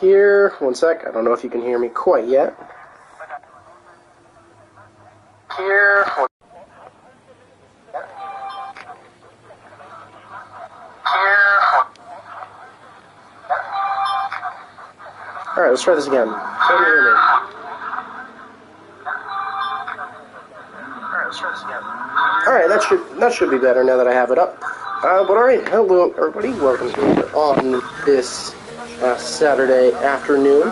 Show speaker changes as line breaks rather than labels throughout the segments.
here. One sec. I don't know if you can hear me quite yet. Here. Alright, let's try this again. Can you hear me? Alright, that should be better now that I have it up. But alright, hello everybody, welcome on this Saturday afternoon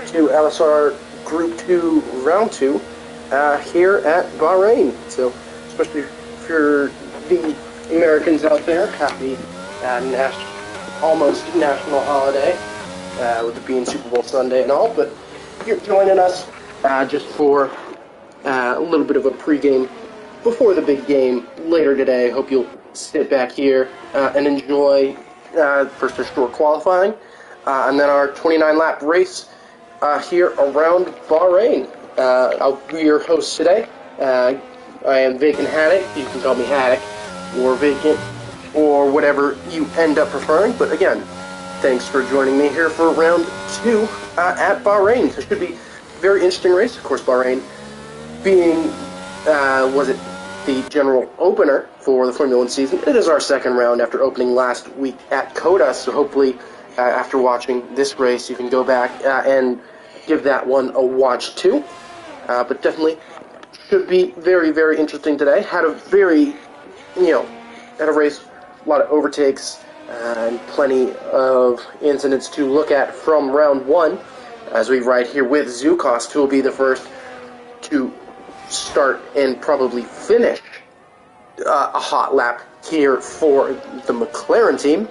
to LSR Group 2 Round 2 here at Bahrain. So, especially for the Americans out there, happy almost national holiday, with it being Super Bowl Sunday and all, but you're joining us just for a little bit of a pregame before the big game later today. Hope you'll sit back here and enjoy first our short qualifying and then our 29-lap race here around Bahrain. I'll be your host today. I am Vacant Haddock. You can call me Haddock or Vacant or whatever you end up preferring. But again, thanks for joining me here for round 2 at Bahrain. So it should be a very interesting race. Of course, Bahrain being, was it the general opener for the Formula 1 season. It is our second round after opening last week at Coda, so hopefully after watching this race you can go back and give that one a watch too. But definitely should be very, very interesting today. Had a very, had a race, a lot of overtakes and plenty of incidents to look at from round 1 as we ride here with Zukost, who will be the first to start and probably finish a hot lap here for the McLaren team.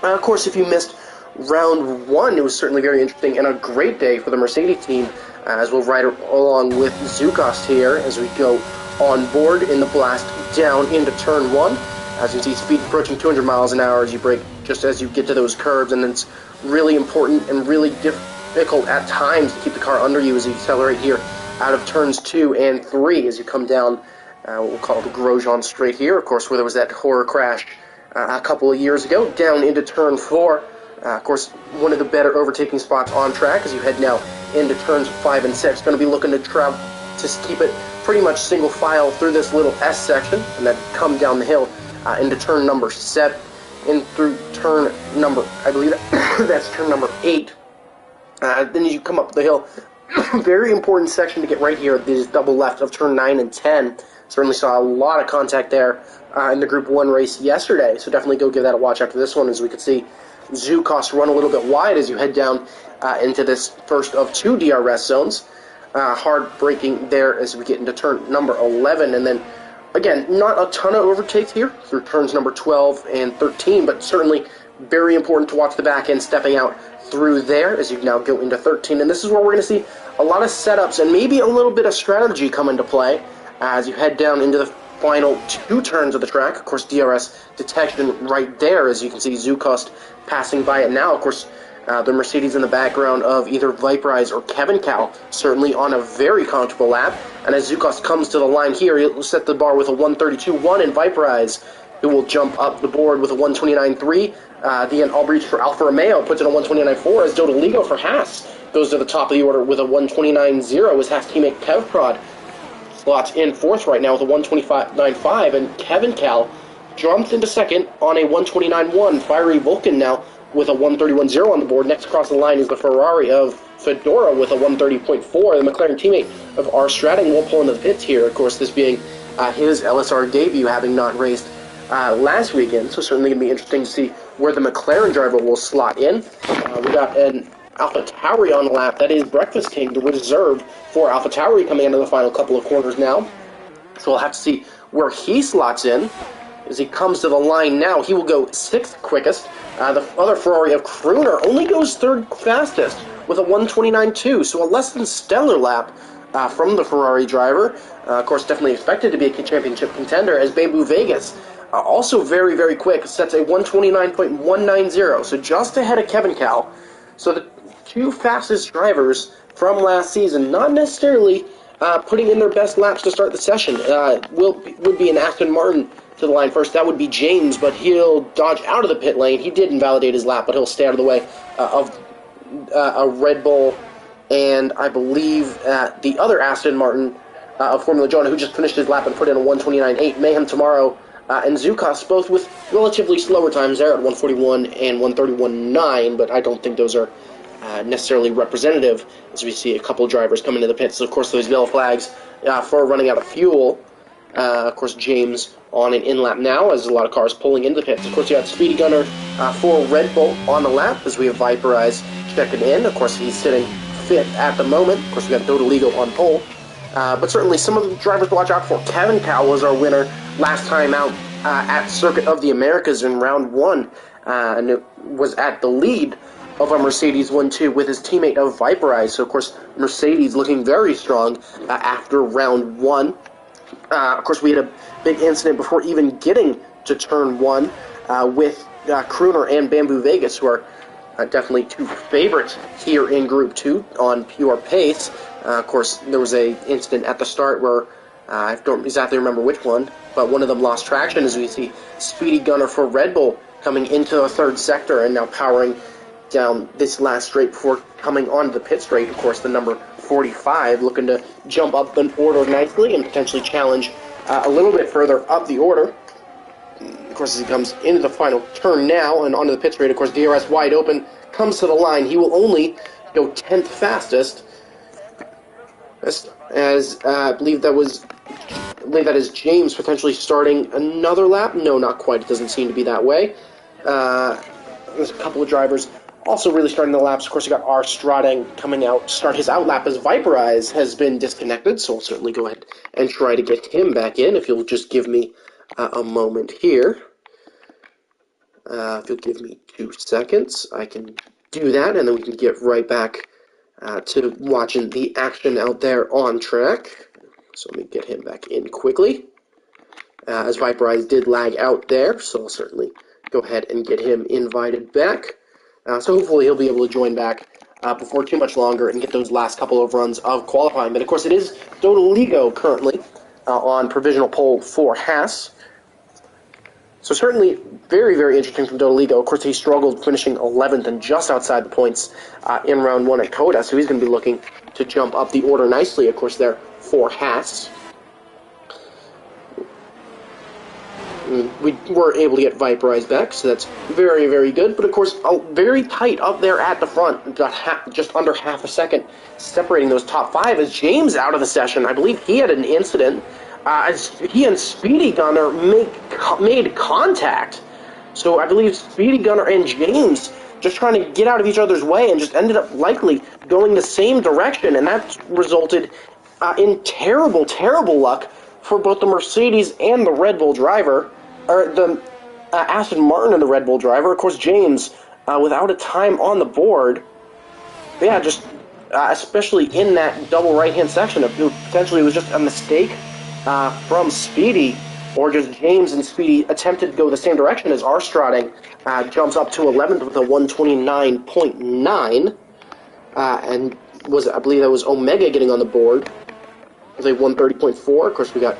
Of course, if you missed round 1, it was certainly very interesting and a great day for the Mercedes team, as we'll ride along with Zukost here as we go on board in the blast down into turn 1. As you can see, speed approaching 200 miles an hour as you brake just as you get to those curves, and it's really important and really difficult at times to keep the car under you as you accelerate here out of turns 2 and 3 as you come down what we'll call the Grosjean straight here, of course, where there was that horror crash a couple of years ago, down into turn 4. Of course, one of the better overtaking spots on track as you head now into turns 5 and 6. Going to be looking to travel to keep it pretty much single file through this little S section and then come down the hill into turn number 7 and through turn number, I believe that's turn number 8. Then as you come up the hill, very important section to get right here, this double left of turn 9 and 10. Certainly saw a lot of contact there in the Group 1 race yesterday, so definitely go give that a watch after this one, as we could see Zukost run a little bit wide as you head down into this first of 2 DRS zones. Hard braking there as we get into turn number 11, and then, again, not a ton of overtakes here through turns number 12 and 13, but certainly very important to watch the back end stepping out through there as you now go into 13. And this is where we're going to see a lot of setups and maybe a little bit of strategy come into play as you head down into the final 2 turns of the track. Of course, DRS detection right there as you can see Zukost passing by it now. Of course, the Mercedes in the background of either Viperize or Kevin Cal, certainly on a very comfortable lap. And as Zukost comes to the line here, he'll set the bar with a 132.1 in Viperize, who will jump up the board with a 129.3. The end Albrecht for Alfa Romeo puts it on 129.4 as Dodaligo for Haas goes to the top of the order with a 129.0 as Haas teammate Kev Prod slots in 4th right now with a 125.95, and Kevin Cal jumps into 2nd on a 129.1. Fiery Vulcan now with a 131.0 on the board. Next across the line is the Ferrari of Fedora with a 130.4. The McLaren teammate of R. Stratting will pull into the pits here, of course, this being his LSR debut, having not raced last weekend, so certainly going to be interesting to see where the McLaren driver will slot in. We got an AlphaTauri on the lap. That is Breakfast King, the reserve for AlphaTauri, coming into the final couple of corners now. So we'll have to see where he slots in. As he comes to the line now, he will go 6th quickest. The other Ferrari of Crooner only goes 3rd fastest with a 129.2, so a less than stellar lap from the Ferrari driver. Of course, definitely expected to be a championship contender, as Bebu Vegas also very, very quick, sets a 129.190, so just ahead of Kevin Cal. So the 2 fastest drivers from last season, not necessarily putting in their best laps to start the session. Would be an Aston Martin to the line first. That would be James, but he'll dodge out of the pit lane. He did invalidate his lap, but he'll stay out of the way of a Red Bull, and I believe the other Aston Martin of Formula Jona, who just finished his lap and put in a 1:29.8. Mayhem Tomorrow and Zukas, both with relatively slower times there at 1:41 and 1:31.9, but I don't think those are necessarily representative, as we see a couple drivers come into the pits. So, of course, those yellow flags for running out of fuel. Of course, James on an in-lap now, as a lot of cars pulling into the pits. Of course, you got Speedy Gunner for Red Bull on the lap, as we have Viperize checking in. Of course, he's sitting fifth at the moment. Of course, we got Dodoligo on pole. But certainly some of the drivers to watch out for. Kevin Cow was our winner last time out at Circuit of the Americas in round one, and it was at the lead of a Mercedes 1-2 with his teammate of Viperize. So, of course, Mercedes looking very strong after round one. Of course, we had a big incident before even getting to turn one with Crooner and Bamboo Vegas, who are definitely two favorites here in Group 2 on pure pace. Of course, there was a incident at the start where I don't exactly remember which one, but one of them lost traction, as we see Speedy Gunner for Red Bull coming into the third sector and now powering down this last straight before coming onto the pit straight. Of course, the number 45 looking to jump up an order nicely and potentially challenge a little bit further up the order. Of course, as he comes into the final turn now and onto the pit straight, of course, DRS wide open, comes to the line. He will only go 10th fastest, as I believe that is James potentially starting another lap. No, not quite. It doesn't seem to be that way. There's a couple of drivers also really starting the laps. Of course, you got R. Strading coming out to start his out lap, as Viperize has been disconnected, so I'll certainly go ahead and try to get him back in. If you'll just give me a moment here. If you'll give me 2 seconds, I can do that, and then we can get right back to watching the action out there on track. So let me get him back in quickly, as Viperize did lag out there, so I'll certainly go ahead and get him invited back. So hopefully he'll be able to join back before too much longer and get those last couple of runs of qualifying. But of course it is Dodoligo currently on provisional pole for Haas. So certainly very, very interesting from Dodoligo. Of course, he struggled finishing 11th and just outside the points in round one at Coda, so he's going to be looking to jump up the order nicely, of course, there for Haas. We were able to get Viperize back, so that's very, very good. But, of course, very tight up there at the front. Got just under half a second separating those top five as James out of the session. I believe he had an incident as he and Speedy Gunner made contact. So I believe Speedy Gunner and James just trying to get out of each other's way and just ended up likely going the same direction. And that resulted in terrible, terrible luck for both the Mercedes and the Red Bull driver, or the Aston Martin and the Red Bull driver. Of course, James, without a time on the board, yeah, just especially in that double right-hand section, it potentially was just a mistake from Speedy, or just James and Speedy attempted to go the same direction as R. Strading jumps up to 11th with a 129.9, and I believe that was Omega getting on the board with a 130.4. Of course, we got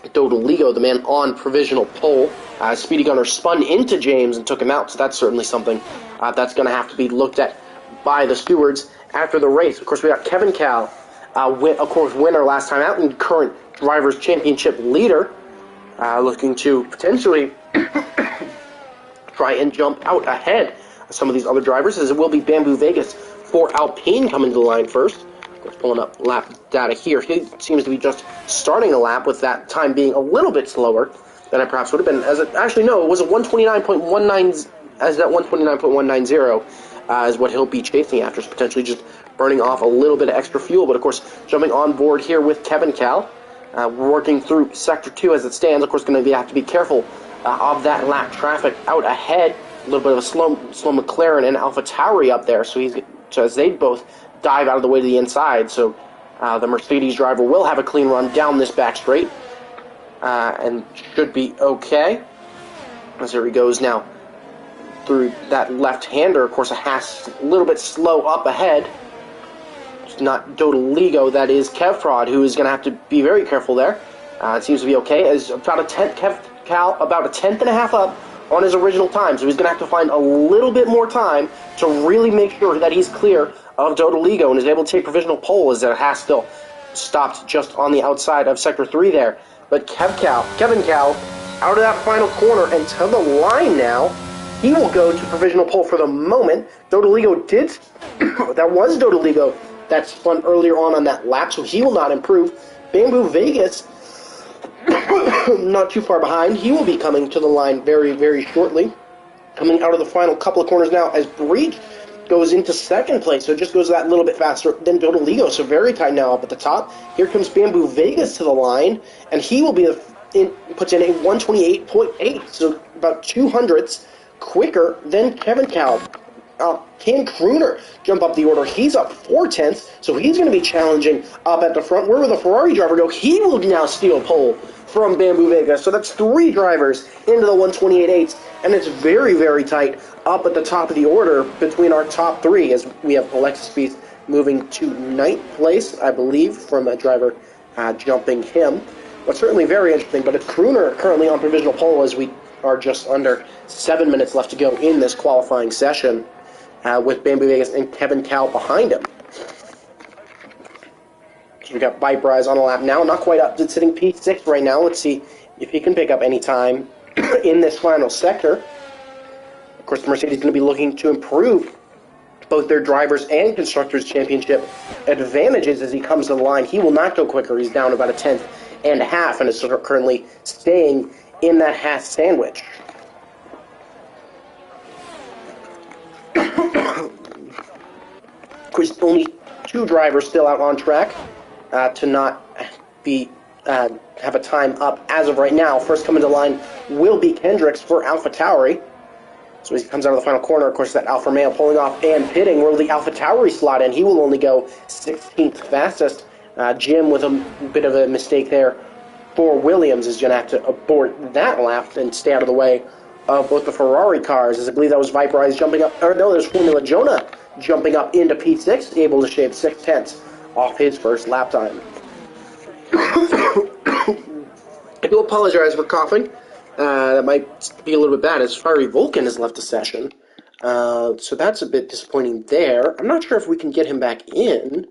Dodoligo, the man on provisional pole. Speedy Gunner spun into James and took him out, so that's certainly something that's going to have to be looked at by the stewards after the race. Of course, we got Kevin Cal, of course, winner last time out and current Drivers' Championship leader, looking to potentially try and jump out ahead of some of these other drivers, as it will be Bamboo Vegas for Alpine coming to the line first. Of course, pulling up lap data here. He seems to be just starting a lap, with that time being a little bit slower than it perhaps would have been. Actually, no, it was a 129.19, as that 129.190 is what he'll be chasing after, so potentially just burning off a little bit of extra fuel. But of course, jumping on board here with Kevin Cal, working through Sector 2 as it stands. Of course, going to have to be careful of that lap traffic out ahead. A little bit of a slow McLaren and AlphaTauri up there, so as they both dive out of the way to the inside. So the Mercedes driver will have a clean run down this back straight and should be okay. As there he goes now through that left-hander. Of course, a Haas a little bit slow up ahead. It's not Dodoligo, that is Kevprod, who is going to have to be very careful there. It seems to be okay, as about a tenth, about a tenth and a half up on his original time, so he's going to have to find a little bit more time to really make sure that he's clear of Dodoligo and is able to take provisional pole, as it has still stopped just on the outside of Sector 3 there. But Kevin Cal, out of that final corner and to the line now. He will go to provisional pole for the moment. Dodoligo did... that was Dodoligo that spun earlier on that lap, so he will not improve. Bamboo Vegas, not too far behind. He will be coming to the line very, very shortly. Coming out of the final couple of corners now as Breach goes into second place, so it just goes that little bit faster than Dodoligo, so very tight now up at the top. Here comes Bamboo Vegas to the line, and he will be puts in a 128.8, so about 200ths quicker than Kevin Cal. Can Crooner jump up the order? He's up 4/10, so he's going to be challenging up at the front. Where will the Ferrari driver go? He will now steal pole from Bamboo Vegas. So that's 3 drivers into the 128.8s, and it's very, very tight up at the top of the order between our top 3, as we have Alexis Beast moving to 9th place, I believe, from a driver jumping him. But certainly very interesting. But it's Crooner currently on provisional pole, as we are just under 7 minutes left to go in this qualifying session, with Bamboo Vegas and Kevin Cal behind him. So we got Viper Eyes on a lap now, not quite up to sitting P6 right now. Let's see if he can pick up any time in this final sector. Of course, the Mercedes is going to be looking to improve both their drivers and constructors championship advantages as he comes to the line. He will not go quicker. He's down about a 10th and a half and is currently staying in that Haas sandwich. Of course, only 2 drivers still out on track to not be have a time up as of right now. First coming to line will be Kendricks for AlphaTauri. So as he comes out of the final corner, of course, that Alfa Romeo pulling off and pitting. Where will the AlphaTauri slot in? He will only go 16th fastest. Jim with a bit of a mistake there for Williams is going to have to abort that lap and stay out of the way of both the Ferrari cars, as I believe that was Viper Eyes jumping up, or no, there's Formula Jonah jumping up into P6, able to shave 6/10 off his first lap time. I do apologize for coughing. That might be a little bit bad, as Fiery Vulcan has left the session. So that's a bit disappointing there. I'm not sure if we can get him back in,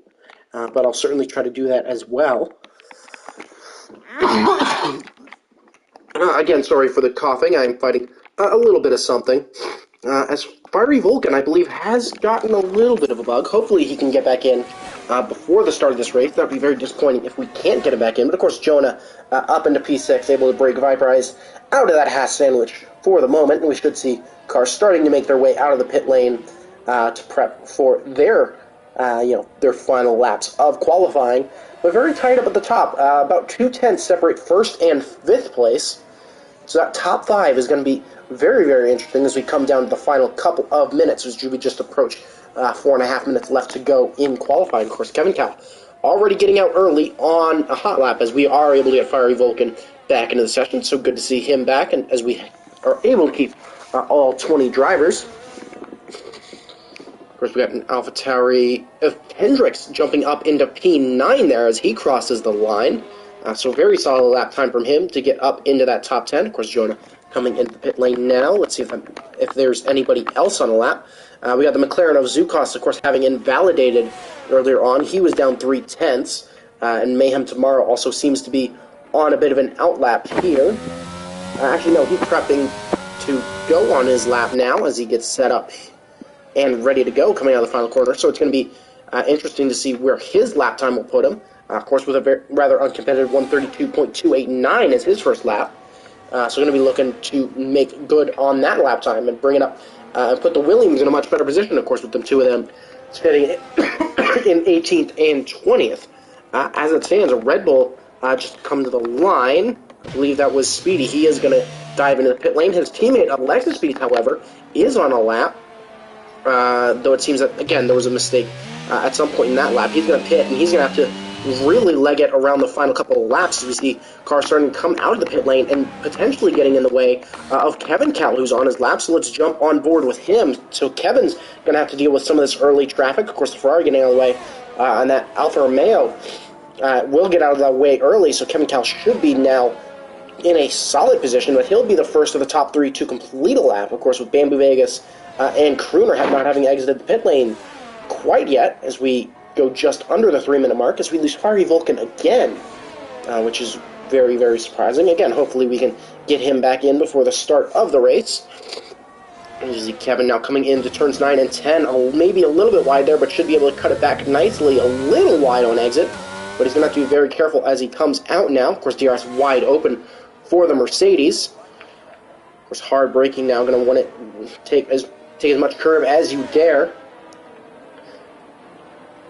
but I'll certainly try to do that as well. Again, sorry for the coughing. I'm fighting a little bit of something. As Fiery Vulcan, I believe, has gotten a little bit of a bug. Hopefully he can get back in before the start of this race. That would be very disappointing if we can't get him back in. But, of course, Jonah up into P6, able to break Viper Eyes out of that Haas sandwich for the moment. And we should see cars starting to make their way out of the pit lane to prep for their final laps of qualifying. But very tight up at the top. About 2/10 separate first and 5th place. So that top 5 is going to be very, very interesting as we come down to the final couple of minutes, as we just approach 4.5 minutes left to go in qualifying. Of course, Kevin Cal already getting out early on a hot lap, as we are able to get Fiery Vulcan back into the session. So good to see him back, and as we are able to keep all 20 drivers. Of course, we got an AlphaTauri of Hendricks jumping up into P9 there as he crosses the line. So very solid lap time from him to get up into that top 10. Of course, Jonah coming into the pit lane now. Let's see if there's anybody else on the lap. We got the McLaren of Zukos, of course, having invalidated earlier on. He was down 3/10. And Mayhem Tomorrow also seems to be on a bit of an outlap here. Actually, no, he's prepping to go on his lap now as he gets set up and ready to go coming out of the final quarter. So it's going to be interesting to see where his lap time will put him. Of course, with a rather uncompetitive 132.289 as his first lap. So going to be looking to make good on that lap time and bring it up and put the Williams in a much better position, of course, with them 2 of them sitting in 18th and 20th. As it stands, a Red Bull just come to the line. I believe that was Speedy. He is going to dive into the pit lane. His teammate, Alexis Speed, however, is on a lap. Though it seems that, again, there was a mistake at some point in that lap. He's going to pit, and he's going to have to really leg it around the final couple of laps as we see cars starting to come out of the pit lane and potentially getting in the way of Kevin Cal, who's on his lap. So let's jump on board with him. So Kevin's going to have to deal with some of this early traffic. Of course, the Ferrari getting out of the way, and that Alfa Romeo will get out of the way early, so Kevin Cal should be now in a solid position, but he'll be the first of the top three to complete a lap, of course, with Bamboo Vegas and Crooner not having exited the pit lane quite yet, as we go just under the 3-minute mark, as we lose Fiery Vulcan again, which is very, very surprising. Again, hopefully we can get him back in before the start of the race. You see Kevin now coming into turns 9 and 10, maybe a little bit wide there, but should be able to cut it back nicely, a little wide on exit, but he's going to have to be very careful as he comes out now. Of course, DRS wide open for the Mercedes. Of course, hard braking now, going to want to take as much curve as you dare.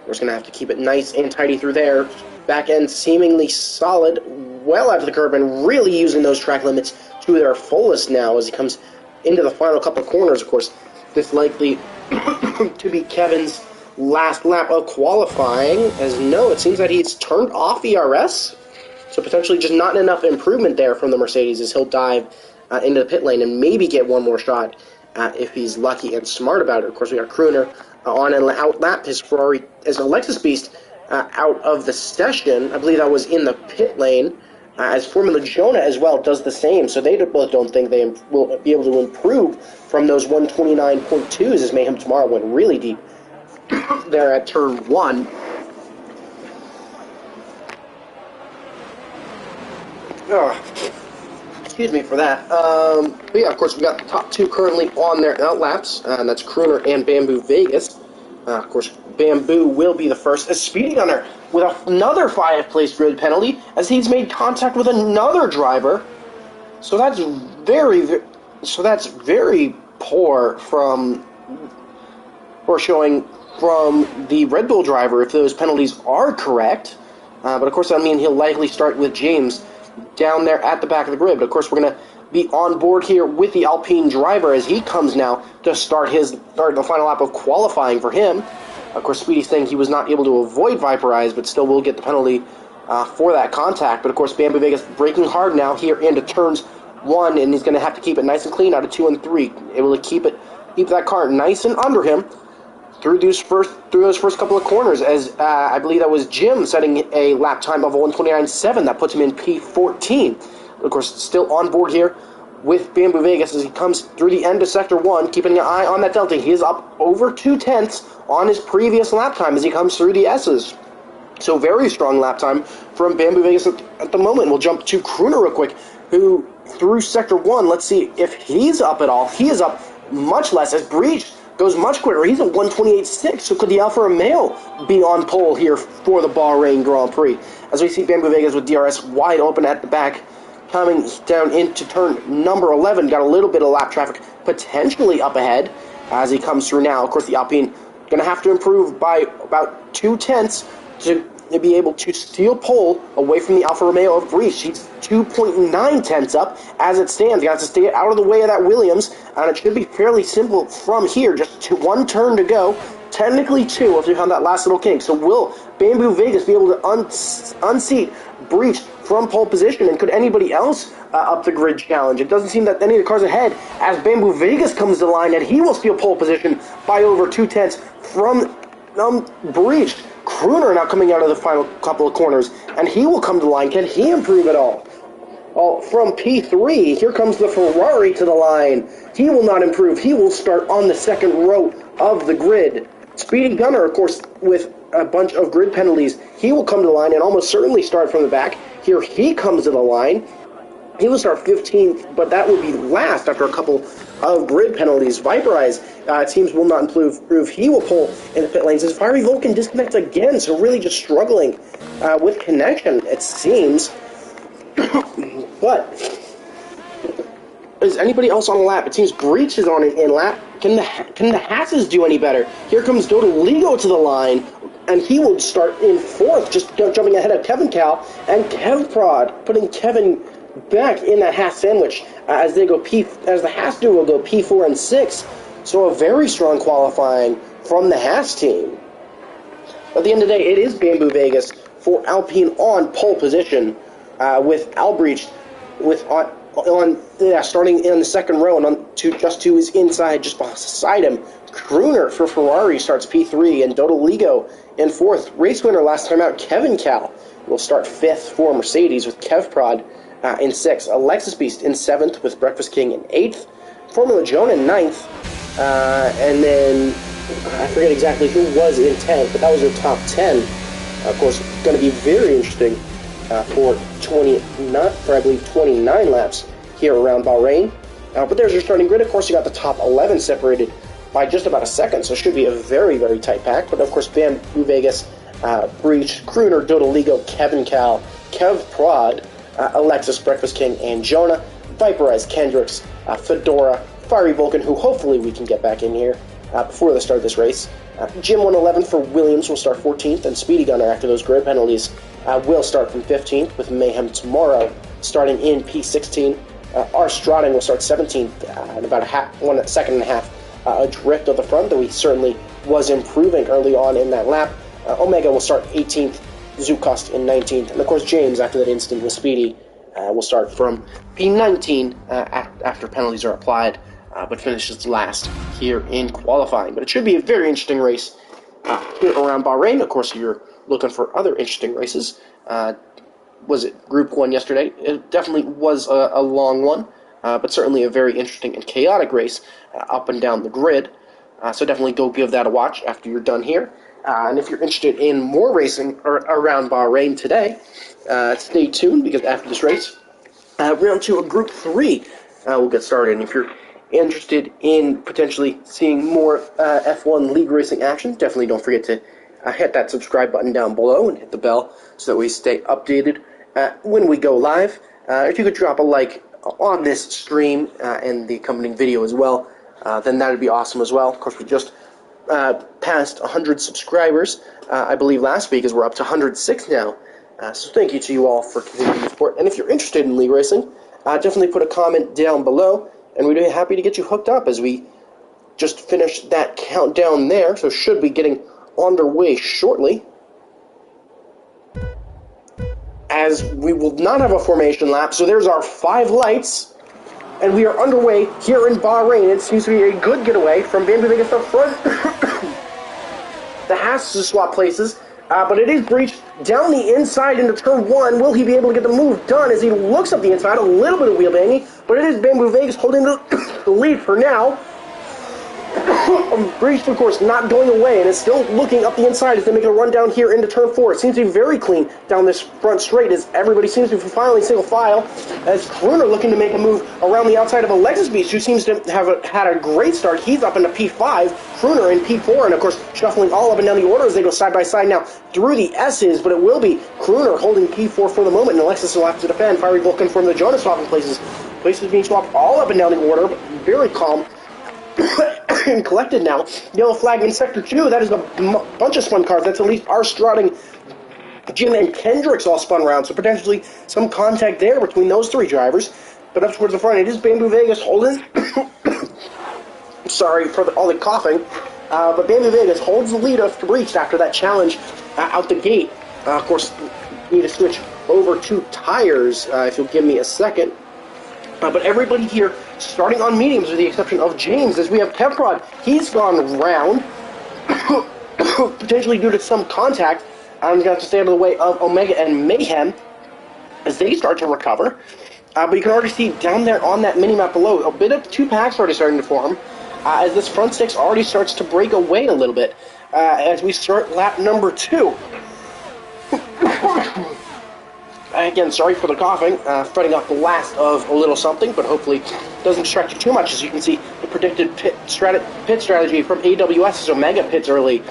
We're just going to have to keep it nice and tidy through there. Back end seemingly solid, well out of the curb, and really using those track limits to their fullest now as he comes into the final couple of corners. Of course, this likely to be Kevin's last lap of qualifying, as no, it seems that he's turned off ERS, so potentially just not enough improvement there from the Mercedes as he'll dive into the pit lane and maybe get one more shot if he's lucky and smart about it. Of course, we got Crooner on and outlap his Ferrari as a Lexus Beast out of the session. I believe that was in the pit lane, as Formula Jonah as well does the same, so they both don't think they will be able to improve from those 129.2s as Mayhem Tomorrow went really deep there at turn 1. Excuse me for that. But yeah, of course, we got the top two currently on their outlaps, and that's Crooner and Bamboo Vegas. Of course, Bamboo will be the first. A Speedy Gunner with another 5-place grid penalty as he's made contact with another driver. So that's very poor showing from the Red Bull driver if those penalties are correct. But of course, that means he'll likely start with James down there at the back of the grid. But of course, we're going to be on board here with the Alpine driver as he comes now to start the final lap of qualifying for him. Of course, Speedy's saying he was not able to avoid Viperize, but still will get the penalty for that contact. But of course, Bamboo Vegas braking hard now here into turns 1, and he's going to have to keep it nice and clean out of 2 and 3. Able to keep that car nice and under him through those first couple of corners, as I believe that was Jim setting a lap time of 1:29.7. That puts him in P14. Of course, still on board here with Bamboo Vegas as he comes through the end of Sector 1, keeping an eye on that delta. He is up over 2/10 on his previous lap time as he comes through the S's. So very strong lap time from Bamboo Vegas at the moment. We'll jump to Crooner real quick, who through Sector 1, let's see if he's up at all. He is up much less as Breach goes much quicker. He's at 1:28.6, so could the Alfa Romeo be on pole here for the Bahrain Grand Prix? As we see Bamboo Vegas with DRS wide open at the back, coming down into turn number 11, got a little bit of lap traffic potentially up ahead as he comes through now. Of course, the Alpine going to have to improve by about 2/10 to be able to steal pole away from the Alfa Romeo of Greece. She's 2.9 up as it stands. You got to stay out of the way of that Williams, and it should be fairly simple from here. Just one turn to go. Technically 2 if you have that last little kink. So will Bamboo Vegas be able to unseat Breach from pole position, and could anybody else up the grid challenge? It doesn't seem that any of the cars ahead as Bamboo Vegas comes to the line, and he will steal pole position by over 2/10 from Breach. Crooner now coming out of the final couple of corners, and he will come to the line. Can he improve at all? From P3, here comes the Ferrari to the line. He will not improve. He will start on the second row of the grid. Speedy Gunner, of course, with a bunch of grid penalties, he will come to the line and almost certainly start from the back. Here he comes to the line. He will start 15th, but that will be last after a couple of grid penalties. Viperize, it seems, will not improve. He will pull in the pit lanes as Fiery Vulcan disconnects again, so really just struggling with connection, it seems. But is anybody else on a lap? It seems Breach is on in lap. Can the Hasses do any better? Here comes Dodoligo to the line, and he will start in 4th, just jumping ahead of Kevin Cal and Kevprod, putting Kevin back in that Haas sandwich as the Haas duo will go P4 and 6. So a very strong qualifying from the Haas team. At the end of the day, it is Bamboo Vegas for Alpine on pole position with Albrecht starting in the second row and just to his inside, just beside him. Crooner for Ferrari starts P3 and Dodoligo in 4th. Race winner last time out, Kevin Cal, will start 5th for Mercedes with Kevprod in 6th. Alexis Beast in 7th with Breakfast King in 8th. Formula Joan in 9th. And then I forget exactly who was in 10th, but that was their top 10. Of course, going to be very interesting for I believe 29 laps here around Bahrain. But there's your starting grid. Of course, you got the top 11 separated by just about a second, so it should be a very, very tight pack. But of course, Bamboo Vegas, Breach, Crooner, Dodoligo, Kevin Cal, Kev Prod, Alexis, Breakfast King, and Jonah, Viperize, Kendricks, Fedora, Fiery Vulcan, who hopefully we can get back in here before the start of this race. Jim 111 for Williams will start 14th, and Speedy Gunner, after those grid penalties, will start from 15th, with Mayhem tomorrow starting in P16. R. Strading will start 17th, and about a second and a half adrift of the front, though he certainly was improving early on in that lap. Omega will start 18th, Zukost in 19th, and of course James, after that incident with Speedy, will start from P19 after penalties are applied, but finishes last here in qualifying. But it should be a very interesting race here around Bahrain. Of course, you're looking for other interesting races. Was it Group 1 yesterday? It definitely was a long one, but certainly a very interesting and chaotic race up and down the grid. So definitely go give that a watch after you're done here. And if you're interested in more racing around Bahrain today, stay tuned, because after this race, round 2 of Group 3 will get started. And if you're interested in potentially seeing more F1 League racing action, definitely don't forget to hit that subscribe button down below and hit the bell so that we stay updated when we go live. If you could drop a like on this stream and the accompanying video as well, then that would be awesome as well. Of course, we just passed 100 subscribers, I believe last week, as we're up to 106 now. So thank you to you all for continuing to support. And if you're interested in league racing, definitely put a comment down below, and we'd be happy to get you hooked up as we just finished that countdown there. So should be getting underway shortly, as we will not have a formation lap. So there's our 5 lights, and we are underway here in Bahrain. It seems to be a good getaway from Bamboo Vegas up front. The has to swap places, but it is Breach down the inside into turn 1. Will he be able to get the move done as he looks up the inside? A little bit of wheel banging, but it is Bamboo Vegas holding the lead for now. Breach, of course, not going away, and is still looking up the inside as they make a run down here into turn 4. It seems to be very clean down this front straight as everybody seems to be finally single file, as Crooner looking to make a move around the outside of Alexis Beast, who seems to have had a great start. He's up into P5, Crooner in P4, and of course shuffling all up and down the order as they go side by side now through the S's, but it will be Crooner holding P4 for the moment, and Alexis will have to defend. Fiery Vulcan from the Jonas swapping places being swapped all up and down the order, but very calm and collected now. Yellow flag in Sector 2. That is a bunch of spun cars. That's at least our Strading, Jim, and Kendricks all spun around, so potentially some contact there between those 3 drivers. But up towards the front, it is Bamboo Vegas holding. Sorry for all the coughing. But Bamboo Vegas holds the lead of Breach after that challenge out the gate. Of course, need to switch over to tires, if you'll give me a second. But everybody here starting on mediums, with the exception of James, as we have Kevprod. He's gone round, potentially due to some contact. I'm going to have to stay out of the way of Omega and Mayhem as they start to recover. But you can already see down there on that mini-map below, a bit of 2 packs already starting to form, as this front 6 already starts to break away a little bit, as we start lap number 2. Again, sorry for the coughing, fretting off the last of a little something, but hopefully doesn't distract you too much. As you can see, the predicted pit strategy from AWS is Omega pits early,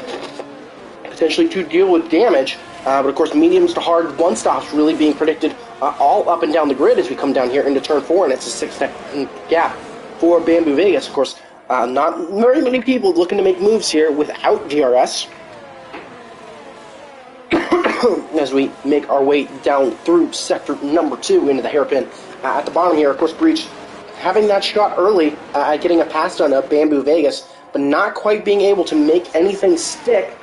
potentially to deal with damage, but of course mediums to hard one-stops really being predicted all up and down the grid as we come down here into turn 4, and it's a 6-second gap for Bamboo Vegas. Of course, not very many people looking to make moves here without DRS. As we make our way down through sector number 2 into the hairpin. At the bottom here, of course, Breach having that shot early at getting a pass done of Bamboo Vegas, but not quite being able to make anything stick,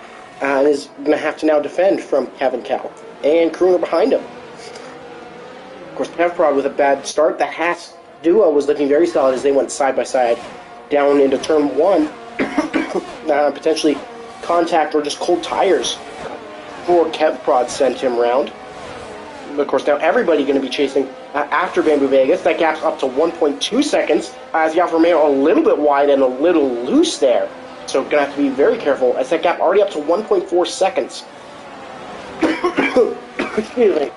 and is going to have to now defend from Kevin Cal and Crooner behind him. Of course, Kevprod with a bad start. The Haas duo was looking very solid as they went side by side down into turn 1. Potentially contact or just cold tires for Kevprod sent him round. Of course, now everybody going to be chasing after Bamboo Vegas. That gap's up to 1.2 seconds, as the Alfa Romeo a little bit wide and a little loose there. So going to have to be very careful, as that gap already up to 1.4 seconds. Excuse me.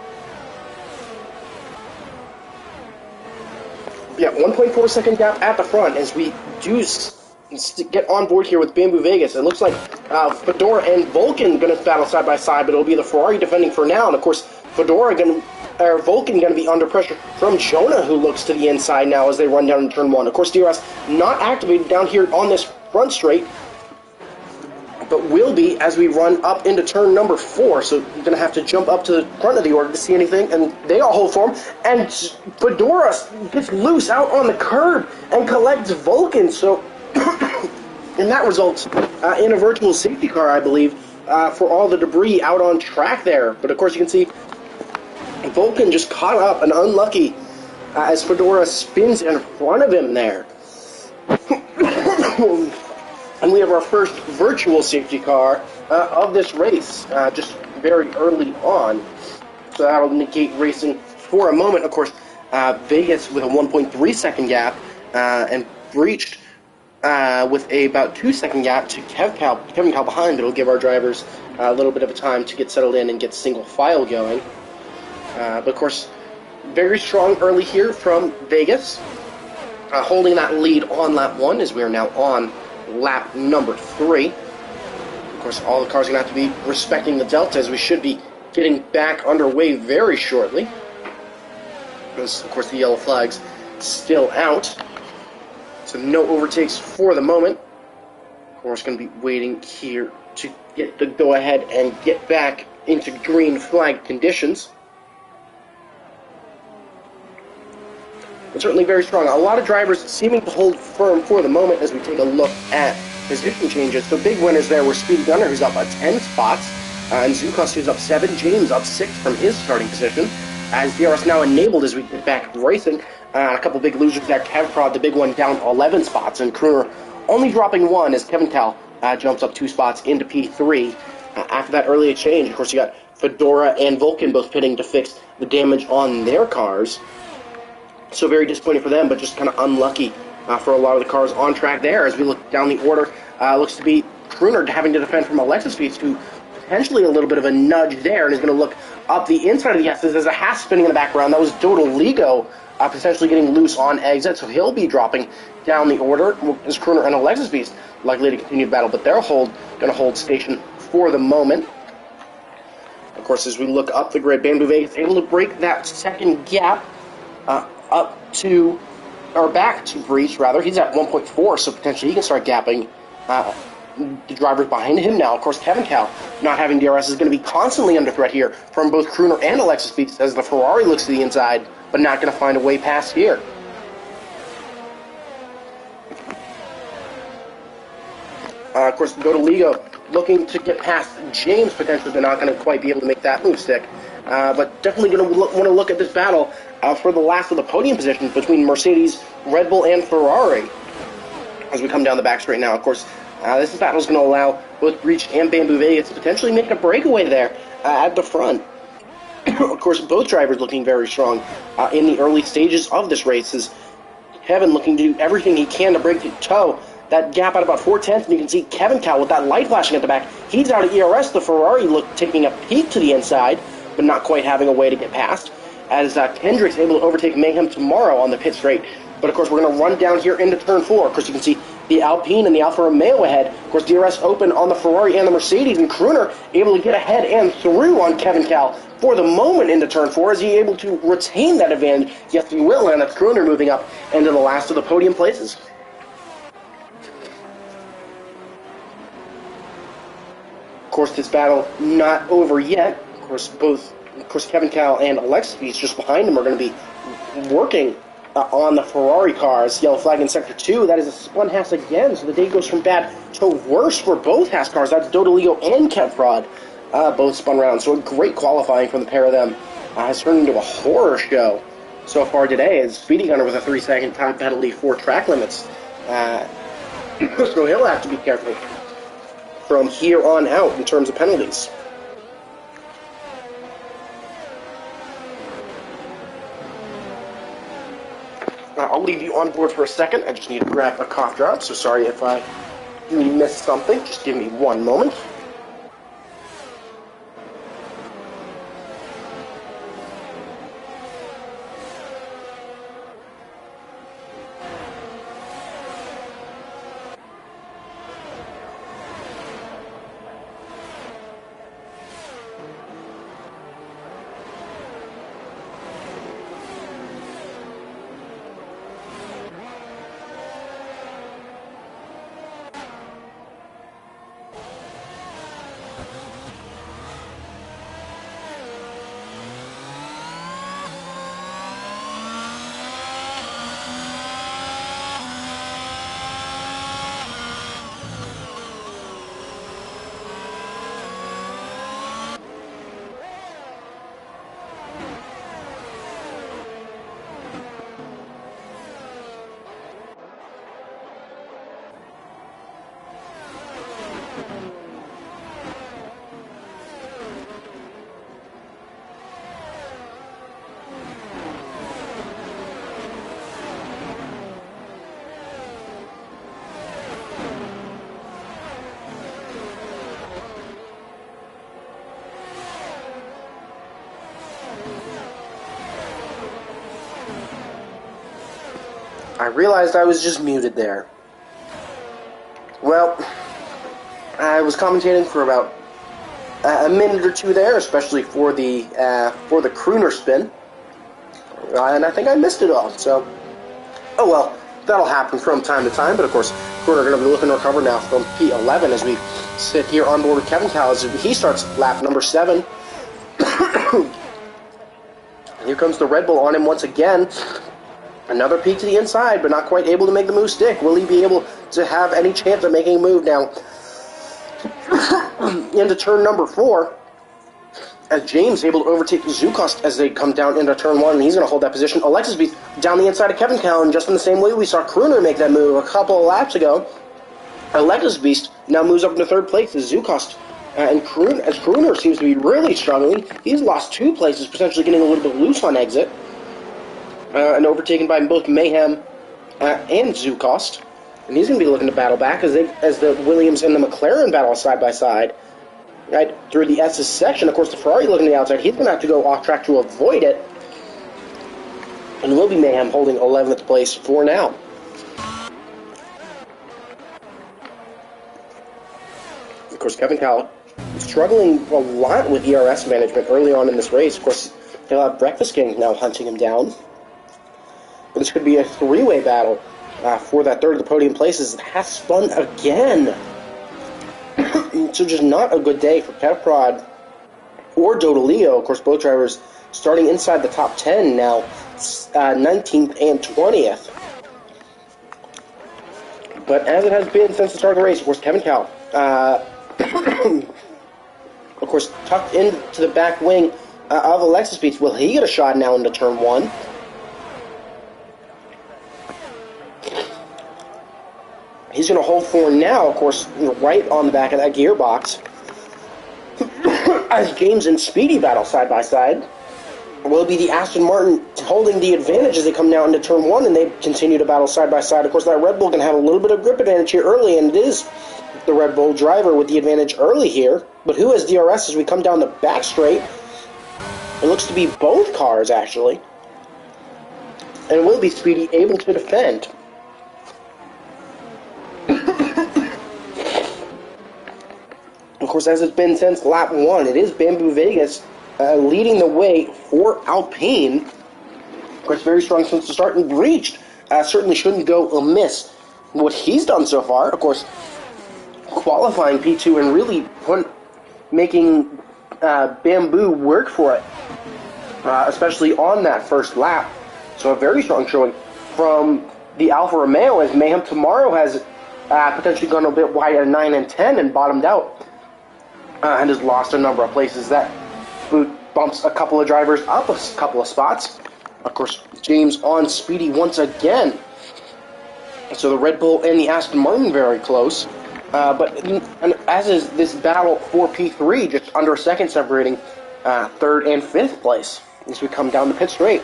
Yeah, 1.4 second gap at the front as we do get on board here with Bamboo Vegas. It looks like Fedora and Vulcan going to battle side by side, but it'll be the Ferrari defending for now. And of course, Vulcan going to be under pressure from Jonah, who looks to the inside now as they run down in turn 1. Of course, DRS not activated down here on this front straight, but will be as we run up into turn number 4. So you're going to have to jump up to the front of the order to see anything, and they all hold form. And Fedora gets loose out on the curb and collects Vulcan. So, and that results in a virtual safety car, I believe, for all the debris out on track there. But of course, you can see Vulcan just caught up and unlucky as Fedora spins in front of him there. And we have our first virtual safety car of this race, just very early on. So that'll negate racing for a moment. Of course, Vegas with a 1.3 second gap and breached with a about 2 second gap to Kevin Cal behind. It'll give our drivers a little bit of a time to get settled in and get single file going. But of course, very strong early here from Vegas, holding that lead on lap 1 as we are now on lap number 3. Of course, all the cars are going to have to be respecting the delta as we should be getting back underway very shortly. Because, of course, the yellow flag's still out. So no overtakes for the moment. Of course, going to be waiting here to get the go-ahead and get back into green flag conditions. But certainly very strong. A lot of drivers seeming to hold firm for the moment as we take a look at position changes. The big winners there were Speedy Gunner, who's up 10 spots, and Zukos, who's up 7. James up 6 from his starting position. As DRS now enabled as we get back racing. A couple big losers there. Kevprod, the big one, down 11 spots, and Kruner only dropping 1 as Kevin Cal jumps up 2 spots into P3. After that early exchange, of course, you got Fedora and Vulcan both pitting to fix the damage on their cars. So very disappointing for them, but just kind of unlucky for a lot of the cars on track there. As we look down the order, looks to be Kruner having to defend from Alexis Speeds, who potentially a little bit of a nudge there, and is going to look up the inside of the S's. There's a Haas spinning in the background. That was Dodoligo potentially getting loose on exit, so he'll be dropping down the order as Kruner and Alexis Speeds likely to continue the battle, but they're going to hold station for the moment. Of course, as we look up the grid, Bamboo Vegas able to break that second gap up to, or back to Breach, rather. He's at 1.4, so potentially he can start gapping the drivers behind him now. Of course, Kevin Cal, not having DRS, is going to be constantly under threat here from both Kruner and Alexis Speeds as the Ferrari looks to the inside, but not going to find a way past here. Of course, Dodoligo looking to get past James potentially, but not going to quite be able to make that move stick. But definitely going to want to look at this battle for the last of the podium positions between Mercedes, Red Bull, and Ferrari as we come down the back straight now. Of course, this battle is going to allow both Breach and Bamboo Vegas to potentially make a breakaway there at the front. Of course, both drivers looking very strong in the early stages of this race, as Kevin looking to do everything he can to break the toe. That gap at about 4/10, and you can see Kevin Cal with that light flashing at the back. He's out of ERS. The Ferrari taking a peek to the inside, but not quite having a way to get past. As Kendrick's able to overtake Mayhem tomorrow on the pit straight. But of course, we're going to run down here into turn 4. Of course, you can see the Alpine and the Alfa Romeo ahead. Of course, DRS open on the Ferrari and the Mercedes, and Kruner able to get ahead and through on Kevin Cal for the moment into turn 4. Is he able to retain that advantage? Yes, he will, and that's Kruner moving up into the last of the podium places. Of course, this battle not over yet. Of course, Kevin Cal and Alexis Speeds just behind him are going to be working on the Ferrari cars. Yellow flag in sector 2. That is a spun Haas again, so the day goes from bad to worse for both Haas cars. That's Dodoligo and Kevprod, both spun around. So a great qualifying from the pair of them has turned into a horror show so far today, as Speedy Gunner with a 3-second time penalty for track limits. So he'll have to be careful from here on out in terms of penalties. I'll leave you on board for a second. I just need to grab a cough drop, so sorry if I do miss something. Just give me one moment. I realized I was just muted there. Well, I was commentating for about a minute or two there, especially for the crooner spin, and I think I missed it all. So, oh well, that'll happen from time to time. But of course, we're going to be looking to recover now from P11 as we sit here on board with Kevin Cal as he starts lap number 7. Here comes the Red Bull on him once again. Another peek to the inside, but not quite able to make the move stick. Will he be able to have any chance of making a move now into turn number 4? As James able to overtake Zukost as they come down into turn 1, and he's going to hold that position. Alexis Beast down the inside of Kevin Callan, just in the same way we saw Crooner make that move a couple of laps ago. Alexis Beast now moves up into 3rd place as Zukost. And Crooner seems to be really struggling. He's lost 2 places, potentially getting a little bit loose on exit. And overtaken by both Mayhem and Zukost. And he's going to be looking to battle back as the Williams and the McLaren battle side by side. Right through the S's section. Of course, the Ferrari looking to the outside. He's going to have to go off track to avoid it. And will be Mayhem holding 11th place for now. Of course, Kevin Cal struggling a lot with ERS management early on in this race. Of course, he'll have Breakfast King now hunting him down. But this could be a 3-way battle for that third of the podium places. It has spun again. So just not a good day for Pepprod or Dodaleo. Of course, both drivers starting inside the top 10 now, 19th and 20th. But as it has been since the start of the race, of course, Kevin Cal, of course, tucked into the back wing of Alexis Beats. Will he get a shot now into turn 1? He's going to hold for now, of course, right on the back of that gearbox. As James and Speedy battle side by side. Will be the Aston Martin holding the advantage as they come now into turn 1, and they continue to battle side by side. Of course, that Red Bull can have a little bit of grip advantage here early, and it is the Red Bull driver with the advantage early here. But who has DRS as we come down the back straight? It looks to be both cars, actually. And will be Speedy able to defend? Of course, as it's been since lap 1, it is Bamboo Vegas leading the way for Alpine. Of course, very strong since the start, and Breached certainly shouldn't go amiss. What he's done so far, of course, qualifying P2 and really making Bamboo work for it, especially on that first lap. So a very strong showing from the Alfa Romeo as Mayhem tomorrow has potentially gone a bit wide at 9 and 10 and bottomed out. And has lost a number of places. That boot bumps a couple of drivers up a couple of spots. Of course, James on Speedy once again. So the Red Bull and the Aston Martin very close. But as is this battle for P3, just under a second separating 3rd and 5th place as we come down the pit straight.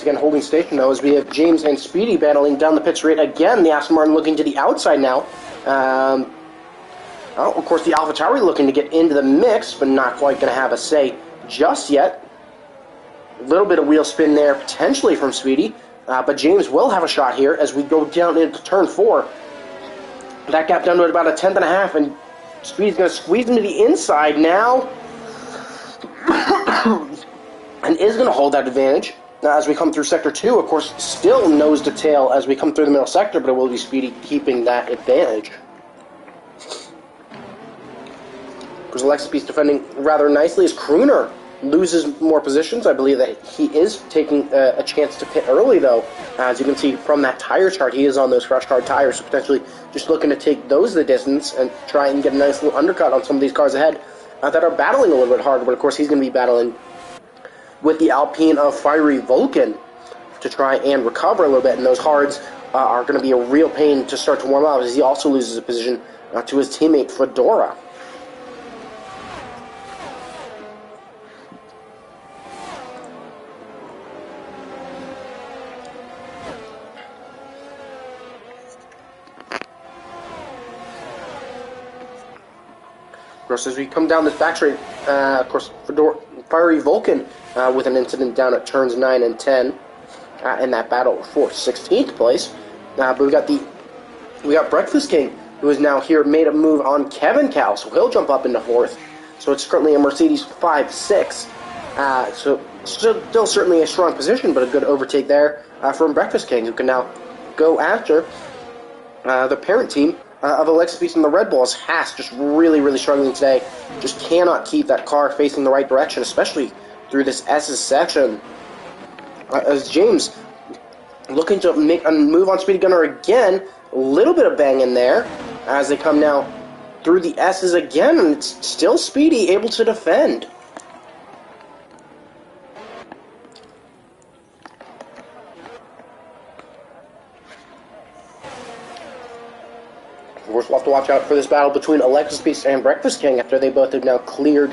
again holding station, though, as we have James and Speedy battling down the pit straight again. The Aston Martin looking to the outside now. Of course, the AlphaTauri looking to get into the mix, but not quite going to have a say just yet. A little bit of wheel spin there, potentially from Speedy, but James will have a shot here as we go down into turn 4. That gap down to about a tenth and a half, and Speedy's going to squeeze into the inside now, and is going to hold that advantage. Now, as we come through Sector 2, of course, still nose to tail as we come through the middle sector, but it will be Speedy keeping that advantage. Of course, Alexis defending rather nicely as Crooner loses more positions. I believe that he is taking a chance to pit early, though. As you can see from that tire chart, he is on those fresh card tires, so potentially just looking to take those the distance and try and get a nice little undercut on some of these cars ahead that are battling a little bit harder, but of course he's going to be battling with the Alpine of Fiery Vulcan to try and recover a little bit, and those hards are going to be a real pain to start to warm up as he also loses a position to his teammate Fedora. Of course, as we come down this back straight, of course, Fiery Vulcan with an incident down at turns 9 and 10 in that battle for 16th place. But we got Breakfast King, who is now here, made a move on Kevin Cal, so he'll jump up into 4th. So it's currently a Mercedes 5-6. So still certainly a strong position, but a good overtake there from Breakfast King, who can now go after the parent team of Alexis Beast and the Red Bull, as Haas just really struggling today. Just cannot keep that car facing the right direction, especially through this S's section. As James looking to make a move on Speedy Gunner again, a little bit of bang in there as they come now through the S's again, and it's still Speedy able to defend. Of course, we'll have to watch out for this battle between Alexis Beast and Breakfast King after they both have now cleared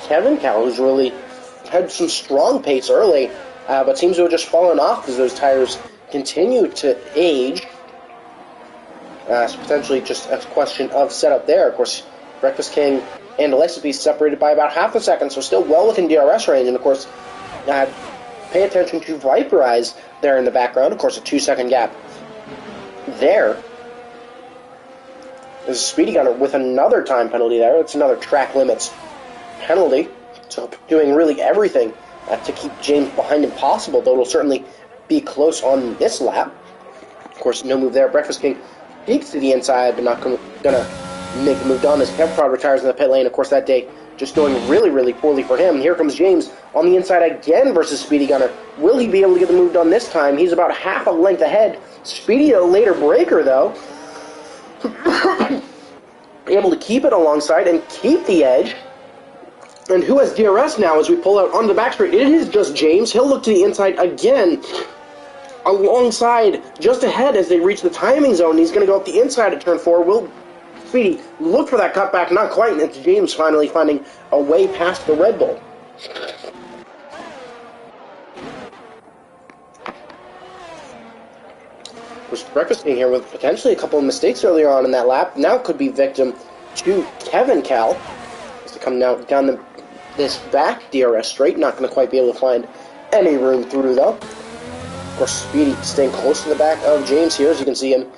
Kevin Cal, who's really had some strong pace early, but seems to have just fallen off as those tires continue to age. So potentially just a question of setup there. Of course, Breakfast King and Alexis Beast separated by about half a second, so still well within DRS range. And of course, pay attention to Viperize there in the background. Of course, a 2-second gap there. There's a Speedy Gunner with another time penalty there. It's another track limits penalty. So doing really everything to keep James behind impossible, though it'll certainly be close on this lap. Of course, no move there. Breakfast King peeks to the inside, but not going to make a move down as Kevprod retires in the pit lane. Of course, that day just going really poorly for him. Here comes James on the inside again versus Speedy Gunner. Will he be able to get the move done this time? He's about half a length ahead. Speedy, a later breaker, though. Able to keep it alongside and keep the edge. And who has DRS now as we pull out on the back straight? It is just James. He'll look to the inside again. Alongside, just ahead as they reach the timing zone. He's going to go up the inside at turn 4. Will Speedy look for that cutback? Not quite. And it's James finally finding a way past the Red Bull. Was Breakfast King here with potentially a couple of mistakes earlier on in that lap. Now could be victim to Kevin Cal. As to come now down this back DRS straight. Not going to quite be able to find any room through, though. Of course, Speedy staying close to the back of James here, as you can see him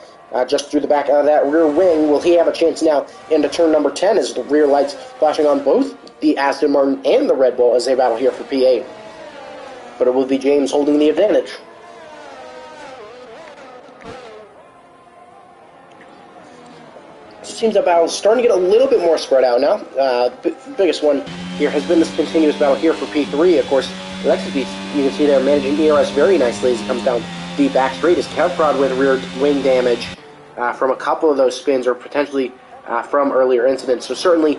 just through the back of that rear wing. Will he have a chance now into turn number 10 as the rear lights flashing on both the Aston Martin and the Red Bull as they battle here for P8. But it will be James holding the advantage. It seems that battle is starting to get a little bit more spread out now. The biggest one here has been this continuous battle here for P3. Of course, Alexis Beast, you can see they're managing ERS very nicely as it comes down the back straight. As Kevprod with rear wing damage from a couple of those spins or potentially from earlier incidents. So certainly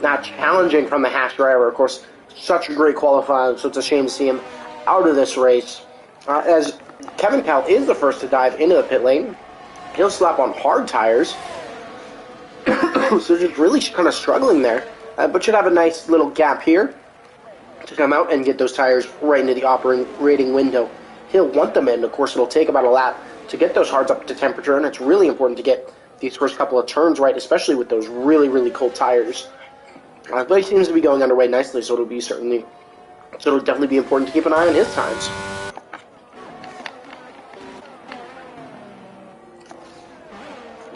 not challenging from the Haas driver. Of course, such a great qualifying, so it's a shame to see him out of this race. As Kevin Cal is the first to dive into the pit lane. He'll slap on hard tires. So just really kind of struggling there, but should have a nice little gap here to come out and get those tires right into the operating window he'll want them in. Of course, it'll take about a lap to get those hards up to temperature, and it's really important to get these first couple of turns right, especially with those really, really cold tires. But he seems to be going underway nicely, so it'll definitely be important to keep an eye on his times.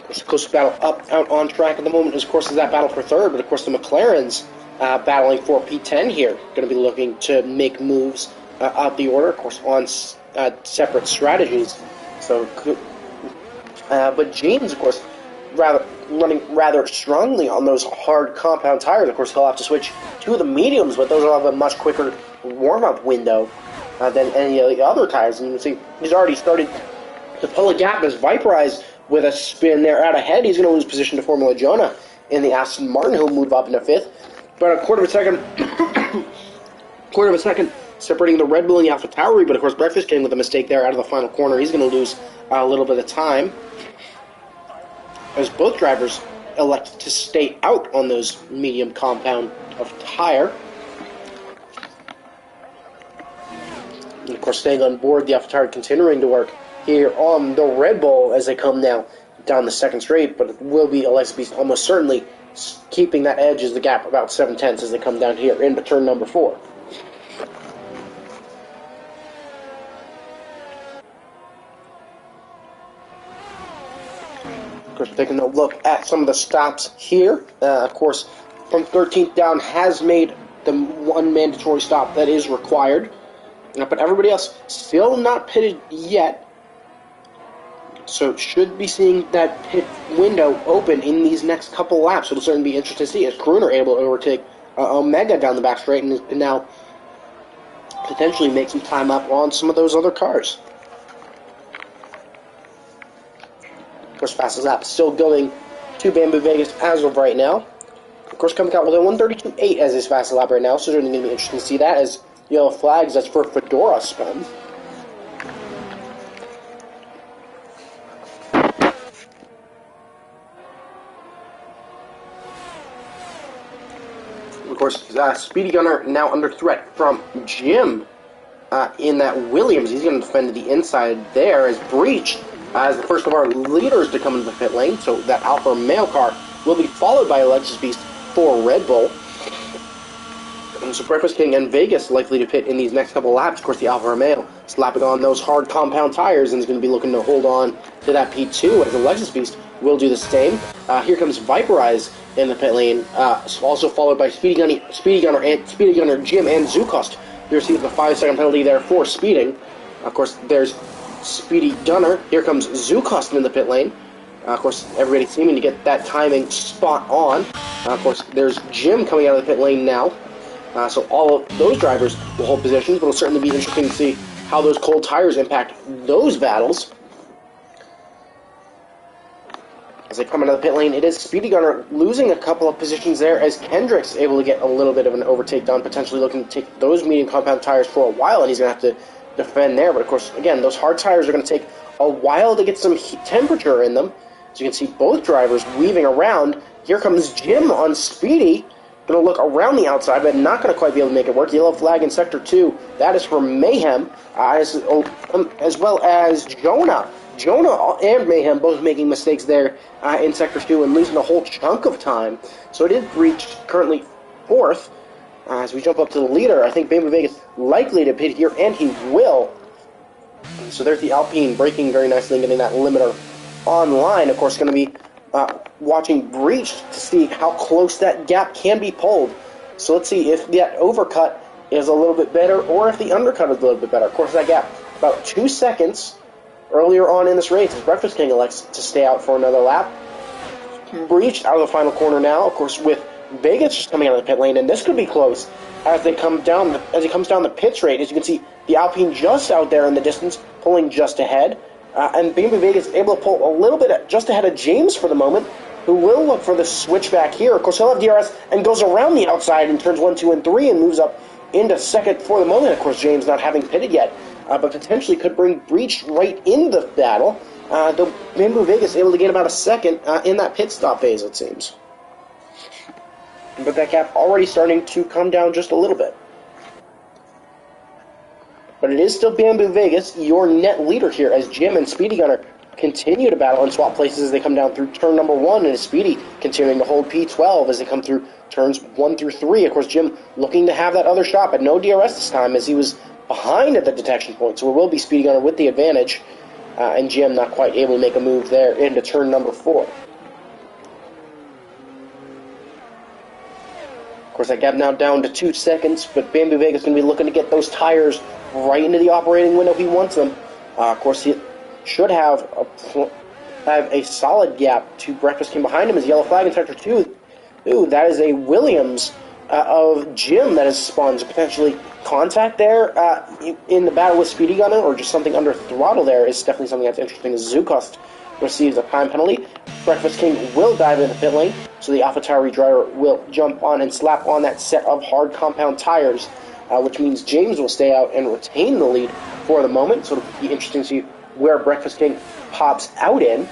The closest battle out on track at the moment, is, of course, is that battle for third, but of course the McLarens battling for P10 here, going to be looking to make moves out the order, of course, on separate strategies. So, but James, of course, running rather strongly on those hard compound tires. Of course, he'll have to switch to the mediums, but those will have a much quicker warm-up window than any of the other tires. And you can see he's already started to pull a gap as Viperize with a spin there out ahead. He's going to lose position to Formula Jonah in the Aston Martin, who'll move up into fifth. But a quarter of a second separating the Red Bull and the AlphaTauri. But of course, Breakfast came with a mistake there out of the final corner. He's going to lose a little bit of time, as both drivers elect to stay out on those medium compound of tire. And of course, staying on board, the AlphaTauri continuing to work here on the Red Bull as they come now down the second straight, but it will be Alexa Beast almost certainly keeping that edge as the gap about 7/10 as they come down here into turn number 4. Of course, taking a look at some of the stops here. Of course, from 13th down has made the one mandatory stop that is required, but everybody else still not pitted yet. So should be seeing that pit window open in these next couple laps. It'll certainly be interesting to see as Crooner able to overtake Omega down the back straight and can now potentially make some time up on some of those other cars. Of course, fastest lap still going to Bamboo Vegas as of right now. Of course, coming out with a 1:32.8 as his fastest lap right now, so certainly going to be interesting to see that as yellow flags. That's for Fedora spun. Of course, Speedy Gunner now under threat from Jim in that Williams. He's going to defend to the inside there as Breach as the first of our leaders to come into the pit lane. So that Alfa Romeo car will be followed by Alexis Beast for Red Bull. And so Breakfast King and Vegas likely to pit in these next couple laps. Of course, the Alfa Romeo slapping on those hard compound tires and is going to be looking to hold on to that P2 as Alexis Beast will do the same. Here comes Viperize in the pit lane, also followed by Speedy Gunner Jim and Zukost. He received a 5-second penalty there for speeding. Of course, there's Speedy Gunner. Here comes Zukost in the pit lane. Of course, everybody seeming to get that timing spot on. Of course, there's Jim coming out of the pit lane now. So all of those drivers will hold positions, but it'll certainly be interesting to see how those cold tires impact those battles. As they come into the pit lane, it is Speedy Gunner losing a couple of positions there as Kendrick's able to get a little bit of an overtake done, potentially looking to take those medium compound tires for a while, and he's going to have to defend there. But of course, again, those hard tires are going to take a while to get some temperature in them. So you can see both drivers weaving around. Here comes Jim on Speedy. Going to look around the outside, but not going to quite be able to make it work. Yellow flag in Sector 2. That is for Mayhem, as well as Jonah. Jonah and Mayhem both making mistakes there in Sector 2 and losing a whole chunk of time. So it is Breach currently 4th. As we jump up to the leader, I think Bamboo Vegas likely to pit here, and he will. So there's the Alpine braking very nicely and getting that limiter online. Of course, going to be watching Breach to see how close that gap can be pulled. So let's see if that overcut is a little bit better or if the undercut is a little bit better. Of course, that gap, about 2 seconds earlier on in this race, as Breakfast King elects to stay out for another lap. Breach out of the final corner now, of course, with Vegas just coming out of the pit lane, and this could be close as they come down. As he comes down the pit straight, as you can see, the Alpine just out there in the distance, pulling just ahead. And Bamboo Vegas able to pull a little bit just ahead of James for the moment, who will look for the switchback here. Of course, he'll have DRS and goes around the outside in turns 1, 2, and 3 and moves up into second for the moment. Of course, James not having pitted yet, but potentially could bring Breach right in the battle. Though Bamboo Vegas able to gain about a second in that pit stop phase, it seems. But that gap already starting to come down just a little bit. But it is still Bamboo Vegas, your net leader here, as Jim and Speedy Gunner continue to battle and swap places as they come down through turn number 1, and Speedy continuing to hold P12 as they come through turns 1 through 3. Of course, Jim looking to have that other shot, but no DRS this time as he was behind at the detection point. So it will be Speedy Gunner with the advantage, and Jim not quite able to make a move there into turn number 4. Of course, that gap now down to 2 seconds, but Bamboo Vegas going to be looking to get those tires right into the operating window he wants them. Of course, he should have a solid gap to Breakfast King behind him as yellow flag in sector 2. Ooh, that is a Williams of Jim that has spawned to potentially contact there in the battle with Speedy Gunner, or just something under throttle there is definitely something that's interesting. As Zukost receives a time penalty, Breakfast King will dive into the pit lane, so the AlphaTauri driver will jump on and slap on that set of hard compound tires, which means James will stay out and retain the lead for the moment. So it'll be interesting to see where Breakfast King pops out in.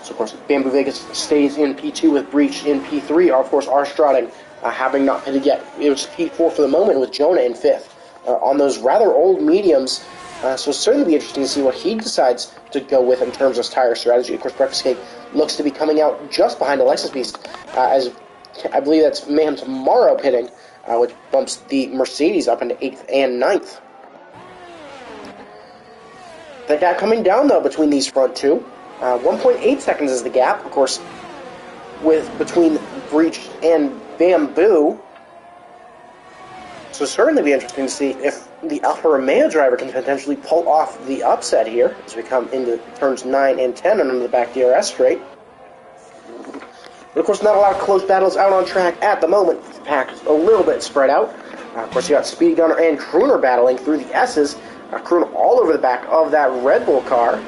So, of course, Bamboo Vegas stays in P2 with Breach in P3. Of course, Arstrading having not pitted yet. It was P4 for the moment with Jonah in 5th on those rather old mediums. So it'll certainly be interesting to see what he decides to go with in terms of tire strategy. Of course, Breakfast King looks to be coming out just behind Alexis Beast, as I believe that's Mayhem Tomorrow pitting, which bumps the Mercedes up into 8th and 9th. The gap coming down, though, between these front two. 1.8 seconds is the gap, of course, between Breach and Bamboo. So certainly be interesting to see if the Alfa Romeo driver can potentially pull off the upset here as we come into turns 9 and 10 under the back DRS straight. But of course, not a lot of close battles out on track at the moment. The pack is a little bit spread out. Of course, you got Speed Gunner and Crooner battling through the S's. Crooner all over the back of that Red Bull car.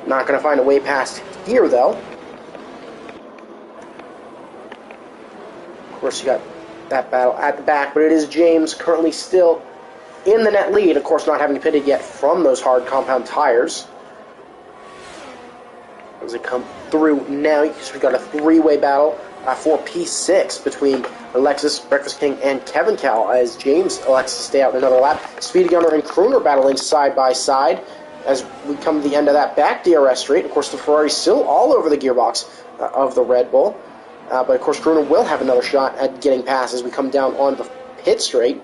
Not going to find a way past here, though. Of course, you got that battle at the back, but it is James currently still in the net lead, of course not having pitted yet from those hard compound tires. As they come through now, so we've got a three-way battle for P6 between Alexis, Breakfast King, and Kevin Cal, as James elects to stay out another lap. Speedy Gunner and Crooner battling side by side as we come to the end of that back DRS straight. Of course, the Ferrari's still all over the gearbox of the Red Bull. But, of course, Crooner will have another shot at getting past as we come down on the pit straight.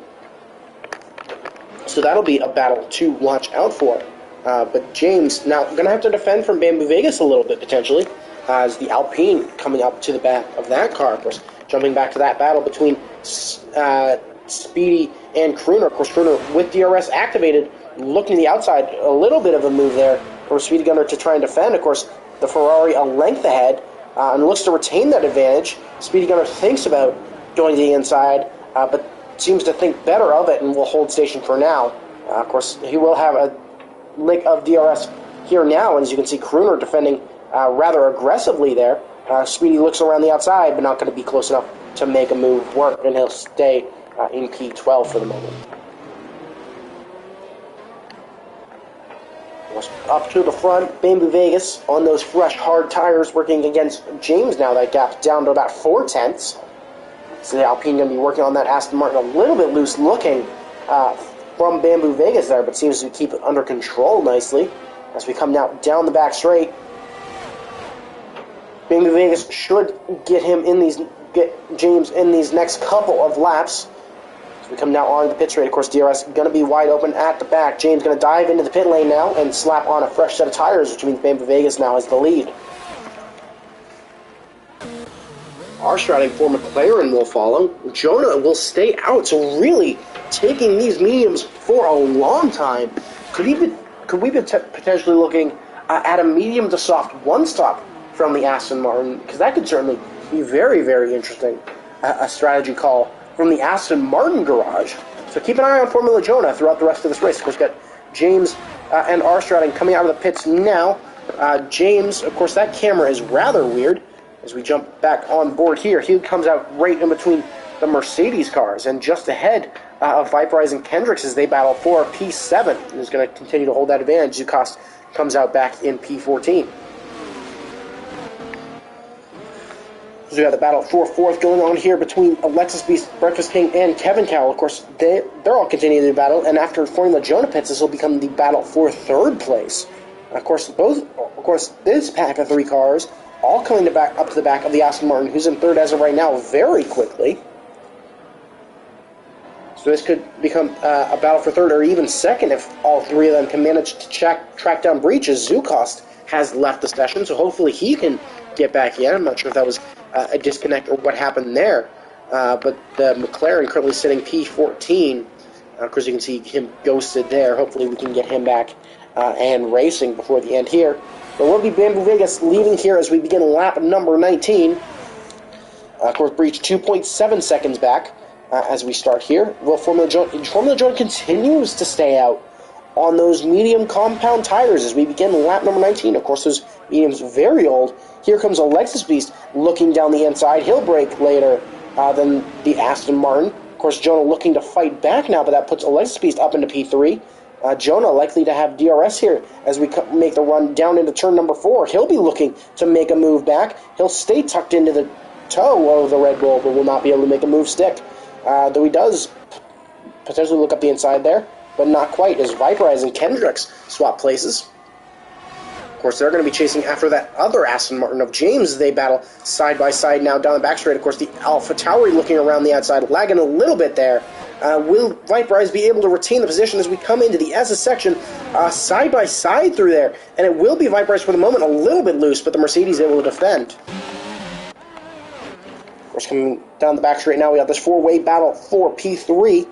So that'll be a battle to watch out for. But James now going to have to defend from Bamboo Vegas a little bit, potentially, as the Alpine coming up to the back of that car. Of course, jumping back to that battle between Speedy and Crooner. Of course, Crooner with DRS activated, looking to the outside, a little bit of a move there for Speedy Gunner to try and defend. Of course, the Ferrari a length ahead. And looks to retain that advantage. Speedy Gunner thinks about going to the inside, but seems to think better of it and will hold station for now. Of course, he will have a lick of DRS here now, and as you can see, Crooner defending rather aggressively there. Speedy looks around the outside, but not going to be close enough to make a move work, and he'll stay in P12 for the moment. Up to the front, Bamboo Vegas on those fresh, hard tires working against James now. That gap down to about 4/10. So the Alpine going to be working on that Aston Martin a little bit loose looking from Bamboo Vegas there, but seems to keep it under control nicely as we come now down the back straight. Bamboo Vegas should get James in these next couple of laps. We come now on the pit straight. Of course, DRS going to be wide open at the back. James going to dive into the pit lane now and slap on a fresh set of tires, which means Bamboo Vegas now has the lead. Arstrading for McLaren will follow. Jonah will stay out, so really taking these mediums for a long time. Could we be potentially looking at a medium to soft one-stop from the Aston Martin? Because that could certainly be very, very interesting. A strategy call from the Aston Martin garage. So keep an eye on Formula Jonah throughout the rest of this race. Of course, we've got James and Arstrading coming out of the pits now. James, of course, that camera is rather weird. As we jump back on board here, he comes out right in between the Mercedes cars and just ahead of Viperize and Kendricks as they battle for P7. And is going to continue to hold that advantage. Zukost comes out back in P14. So we have the battle for fourth going on here between Alexis Beast, Breakfast King, and Kevin Cowell. Of course, they're all continuing the battle, and after Formula Jonah pits, this will become the battle for third place. Of course, this pack of three cars all coming up to the back of the Aston Martin, who's in third as of right now, very quickly. So this could become a battle for third or even second if all three of them can manage to track down breaches. Zukost has left the session, so hopefully he can get back in. I'm not sure if that was a disconnect or what happened there. But the McLaren currently sitting P14. Of course, you can see him ghosted there. Hopefully we can get him back and racing before the end here. But we'll be Bamboo Vegas leading here as we begin lap number 19. Of course, breach 2.7 seconds back as we start here. Well, Formula Joe continues to stay out on those medium compound tires as we begin lap number 19. Of course, those mediums very old. Here comes Alexis Beast looking down the inside. He'll brake later than the Aston Martin. Of course, Jonah looking to fight back now, but that puts Alexis Beast up into P3. Jonah likely to have DRS here as we make the run down into turn number 4. He'll be looking to make a move back. He'll stay tucked into the toe of the Red Bull, but will not be able to make a move stick. Though he does potentially look up the inside there, but not quite, as Viperize and Kendricks swap places. Of course, they're going to be chasing after that other Aston Martin of James as they battle side by side now down the back straight. Of course, the Alpha Tauri looking around the outside, lagging a little bit there. Will Viperize be able to retain the position as we come into the SS section side by side through there? And it will be Viperize for the moment a little bit loose, but the Mercedes able to defend. Of course, coming down the back straight now, we got this four-way battle for P3.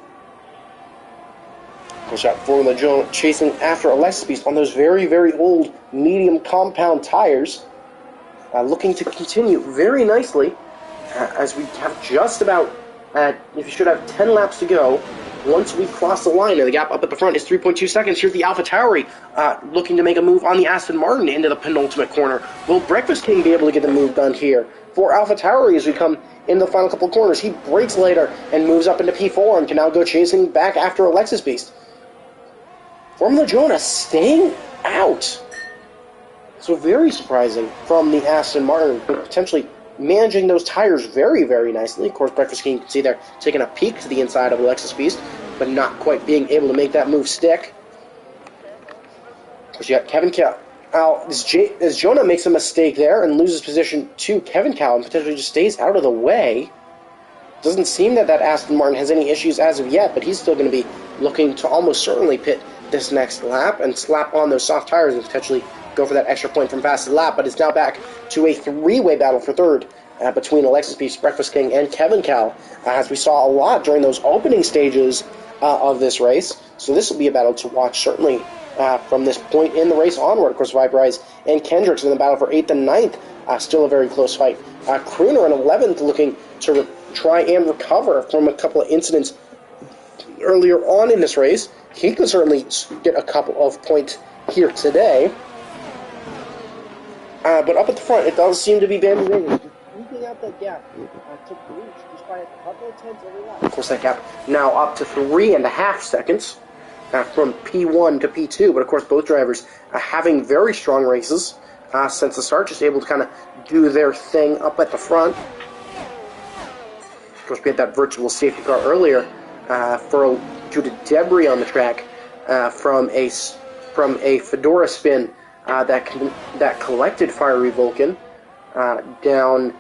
We'll shot Formula Joe chasing after Alexis Beast on those very, very old medium compound tires. Looking to continue very nicely as we have just about, if you should have 10 laps to go, once we cross the line, and the gap up at the front is 3.2 seconds. Here's the Alpha Tauri looking to make a move on the Aston Martin into the penultimate corner. Will Breakfast King be able to get the move done here? For Alpha Tauri, as we come in the final couple of corners, he brakes later and moves up into P4 and can now go chasing back after Alexis Beast. Formula Jonah staying out. So very surprising from the Aston Martin, potentially managing those tires very, very nicely. Of course, Breakfast King, you can see there taking a peek to the inside of Alexis Beast, but not quite being able to make that move stick. Of course, you got Kevin Cow. As Jonah makes a mistake there and loses position to Kevin Cow and potentially just stays out of the way. Doesn't seem that Aston Martin has any issues as of yet, but he's still going to be looking to almost certainly pit this next lap and slap on those soft tires and potentially go for that extra point from fastest lap. But it's now back to a three-way battle for third between Alexis Beast, Breakfast King, and Kevin Cow, as we saw a lot during those opening stages of this race. So this will be a battle to watch certainly from this point in the race onward. Of course, Viperize and Kendricks in the battle for 8th and 9th. Still a very close fight. Crooner in 11th looking to try and recover from a couple of incidents earlier on in this race. He could certainly get a couple of points here today. But up at the front, it does seem to be Bamboo Vegas squeezing out that gap to breach just by a couple of tenths every lap. Of course, that gap now up to 3.5 seconds from P1 to P2. But of course, both drivers having very strong races since the start, just able to kind of do their thing up at the front. Of course, we had that virtual safety car earlier due to debris on the track from a Fedora spin that collected Fiery Vulcan down,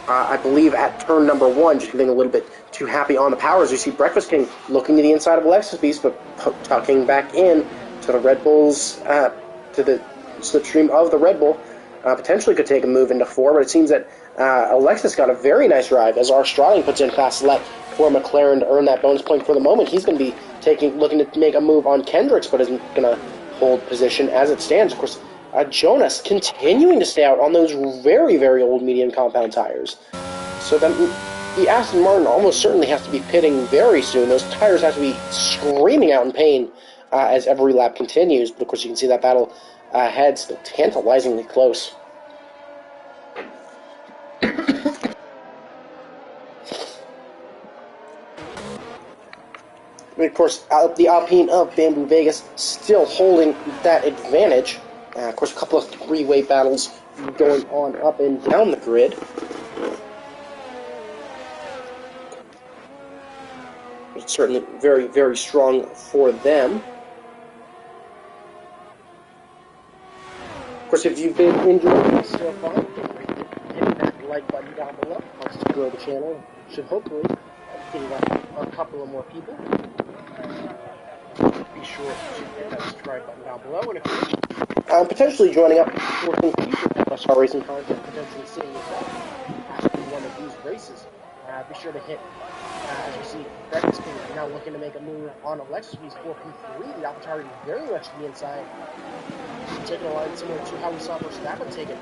I believe, at turn number 1, just getting a little bit too happy on the powers. You see Breakfast King looking to the inside of Alexis Beast, but tucking back in to the Red Bulls, to the slipstream of the Red Bull. Potentially could take a move into 4, but it seems that Alexis got a very nice drive as Armstrong puts in fast lap for McLaren to earn that bonus point. For the moment, he's going to be looking to make a move on Kendricks, but isn't going to hold position as it stands. Of course, Jonas continuing to stay out on those very, very old medium compound tires. So then the Aston Martin almost certainly has to be pitting very soon. Those tires have to be screaming out in pain as every lap continues. But of course, you can see that battle ahead still tantalizingly close. And of course, the Alpine of Bamboo Vegas still holding that advantage. Of course, a couple of three-way battles going on up and down the grid. certainly very, very strong for them. Of course, if you've been enjoying this so far, feel free to hit that like button down below. Helps us grow the channel. Should hopefully get a couple of more people. Be sure to hit that subscribe button down below. And if you're potentially joining up for some future LSR racing content, potentially seeing yourself after one of these races, be sure to hit, as you see, Breakfast King now looking to make a move on Alexis 4P3. The opportunity very much to the inside. Taking a line similar to how we saw Verstappen take it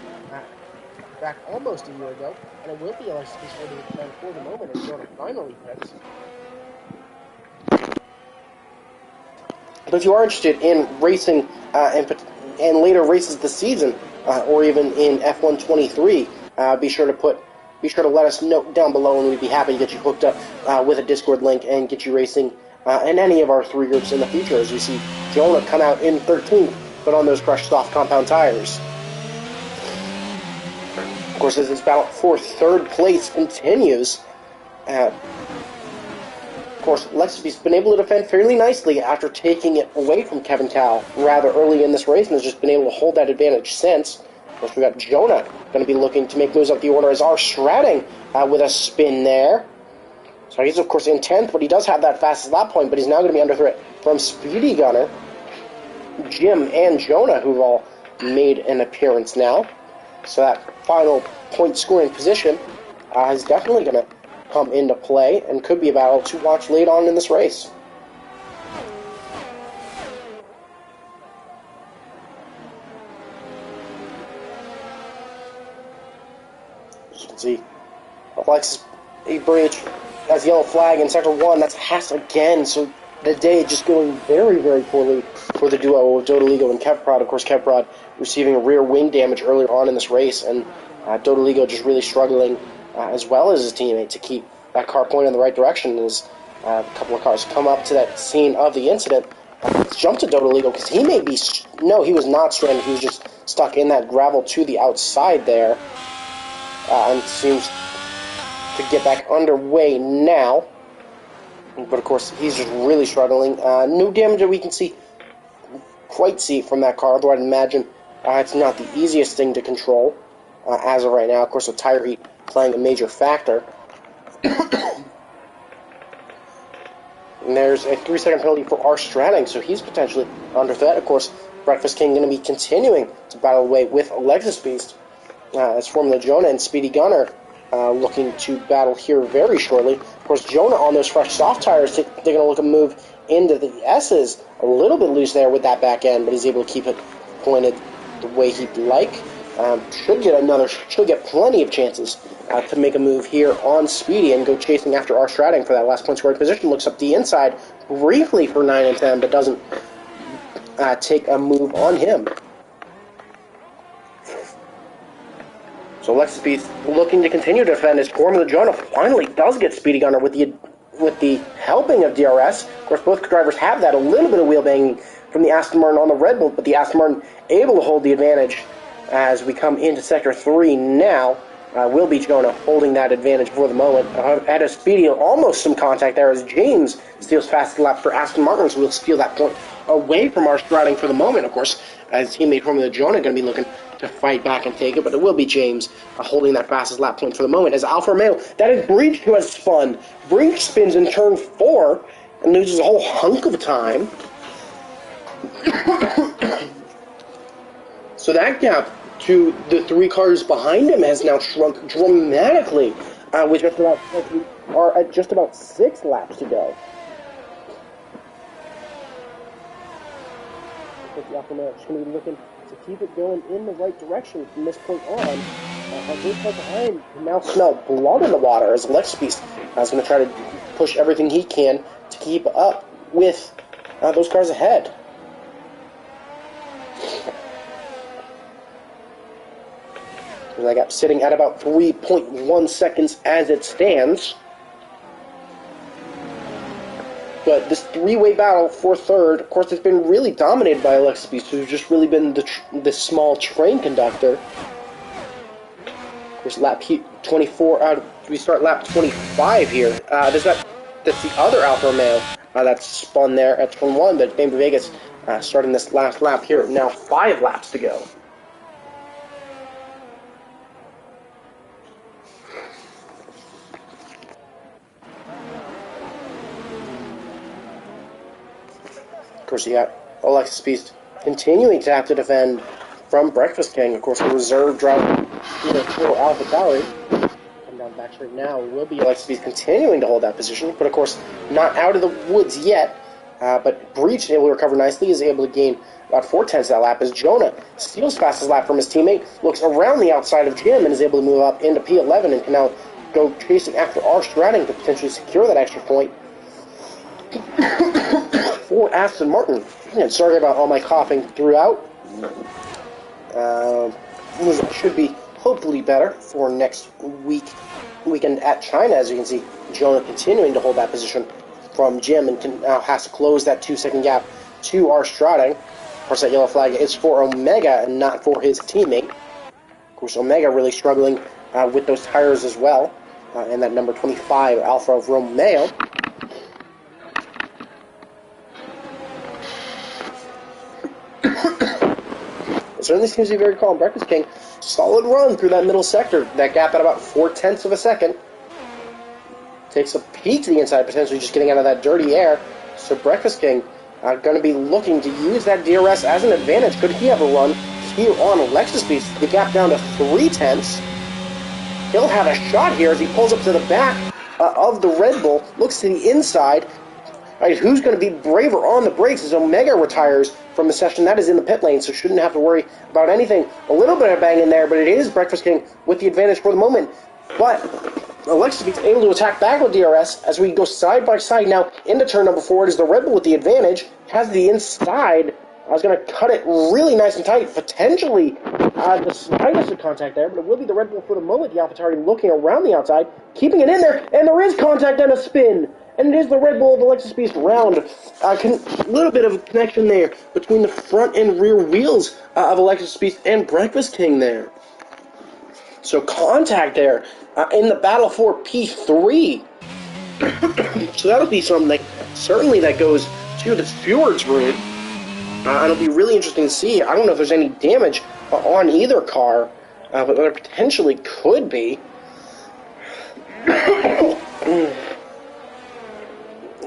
back almost a year ago, and it will be Alexis holding it down for the moment as Jonah finally pits. But if you are interested in racing and later races this season, or even in F123, be sure to let us know down below, and we'd be happy to get you hooked up with a Discord link and get you racing in any of our 3 groups in the future. As you see Jonah come out in 13th, but on those crushed soft compound tires. Of course, as this battle for 3rd place continues, of course, Lexi's been able to defend fairly nicely after taking it away from Kevin Cal rather early in this race, and has just been able to hold that advantage since. Of course, we got Jonah going to be looking to make moves up the order as our Stratting with a spin there. So he's, of course, in 10th, but he does have that fastest lap point, but he's now going to be under threat from Speedy Gunner, Jim, and Jonah, who've all made an appearance now. So that final point scoring position is definitely going to come into play and could be a battle to watch late on in this race. As you can see, Alexis a breach as yellow flag in sector 1. That's Haas again, so the day just going very, very poorly for the duo of Dodoligo and Kevprod. Of course, Kevprod receiving rear wing damage earlier on in this race, and Dodoligo just really struggling, as well as his teammate, to keep that car pointed in the right direction as a couple of cars come up to that scene of the incident. Let's jump to Dodoligo, because he may be... No, he was not stranded. He was just stuck in that gravel to the outside there, and seems to get back underway now. But, of course, he's just really struggling. No damage that we can quite see from that car, although I'd imagine it's not the easiest thing to control as of right now. Of course, with tire heat playing a major factor. And there's a 3-second penalty for our Stratting, so he's potentially under threat. Of course, Breakfast King going to be continuing to battle away with Alexis Beast, as Formula Jonah and Speedy Gunner looking to battle here very shortly. Of course, Jonah on those fresh soft tires, they're going to look to move into the S's. A little bit loose there with that back end, but he's able to keep it pointed the way he'd like. Should get plenty of chances to make a move here on Speedy and go chasing after our Stratting for that last point scoring position. Looks up the inside briefly for 9 and 10, but doesn't take a move on him. So Alexis Beast looking to continue to defend as Formula Jonah finally does get Speedy Gunner with the helping of DRS. Of course, both drivers have that, a little bit of wheel banging from the Aston Martin on the Red Bull, but the Aston Martin able to hold the advantage as we come into Sector 3 now. Will be Jonah holding that advantage for the moment. At a Speedy, almost some contact there as James steals fast lap for Aston Martin, so we'll steal that point away from our Stratting for the moment, of course, as teammate Formula Jonah going to be looking to fight back and take it, but it will be James holding that fastest lap point for the moment as Alfa Romeo, that is Breach, who has spun. Breach spins in turn 4 and loses a whole hunk of time. So that gap to the 3 cars behind him has now shrunk dramatically, with just about 6 laps to go. The Alfa Romeo is going to be looking to keep it going in the right direction from this point on. Those cars behind can now smell blood in the water as Alexis Beast is going to try to push everything he can to keep up with those cars ahead. And that gap sitting at about 3.1 seconds as it stands. But this 3-way battle for third, of course, has been really dominated by Alexis Beast, who's just really been the small train conductor. Of course, lap 24, we start lap 25 here. Does that that's the other Alfa Romeo that's spun there at turn 1, but Bamboo Vegas starting this last lap here. Now 5 laps to go. Of course, you got Alexis Beast continuing to have to defend from Breakfast King. Of course, the reserve driver for AlphaTauri. Come down the back straight now will be Alexis Beast continuing to hold that position, but of course, not out of the woods yet. But Breach, able to recover nicely, is able to gain about 4/10 that lap as Jonah steals fastest lap from his teammate, looks around the outside of Jim, and is able to move up into P11 and can now go chasing after R. Stratting to potentially secure that extra point for Aston Martin. And sorry about all my coughing throughout. Should be hopefully better for next weekend at China. As you can see, Jonah continuing to hold that position from Jim and now has to close that 2-second gap to R. Stratting. Of course, that yellow flag is for Omega and not for his teammate. Of course, Omega really struggling with those tires as well. And that number 25 Alfa Romeo. It certainly seems to be very calm. Breakfast King, solid run through that middle sector. That gap at about 4/10 of a second. Takes a peek to the inside, potentially just getting out of that dirty air. So Breakfast King going to be looking to use that DRS as an advantage. Could he have a run here on Lexus Beast? The gap down to 3/10. He'll have a shot here as he pulls up to the back of the Red Bull. Looks to the inside. All right, who's going to be braver on the brakes as Omega retires from the session? That is in the pit lane, so shouldn't have to worry about anything. A little bit of bang in there, but it is Breakfast King with the advantage for the moment. But Alexis Beats able to attack back with DRS as we go side by side now into turn number 4. It is the Red Bull with the advantage. Has the inside. I was going to cut it really nice and tight. Potentially the slightest of contact there, but it will be the Red Bull for the moment. The AlphaTauri looking around the outside, keeping it in there, and there is contact and a spin. And it is the Red Bull of Alexis Beast round. A little bit of a connection there between the front and rear wheels of Alexis Beast and Breakfast King there. So contact there in the battle for P3. So that'll be something certainly that goes to the steward's room. And it'll be really interesting to see. I don't know if there's any damage on either car, but there potentially could be.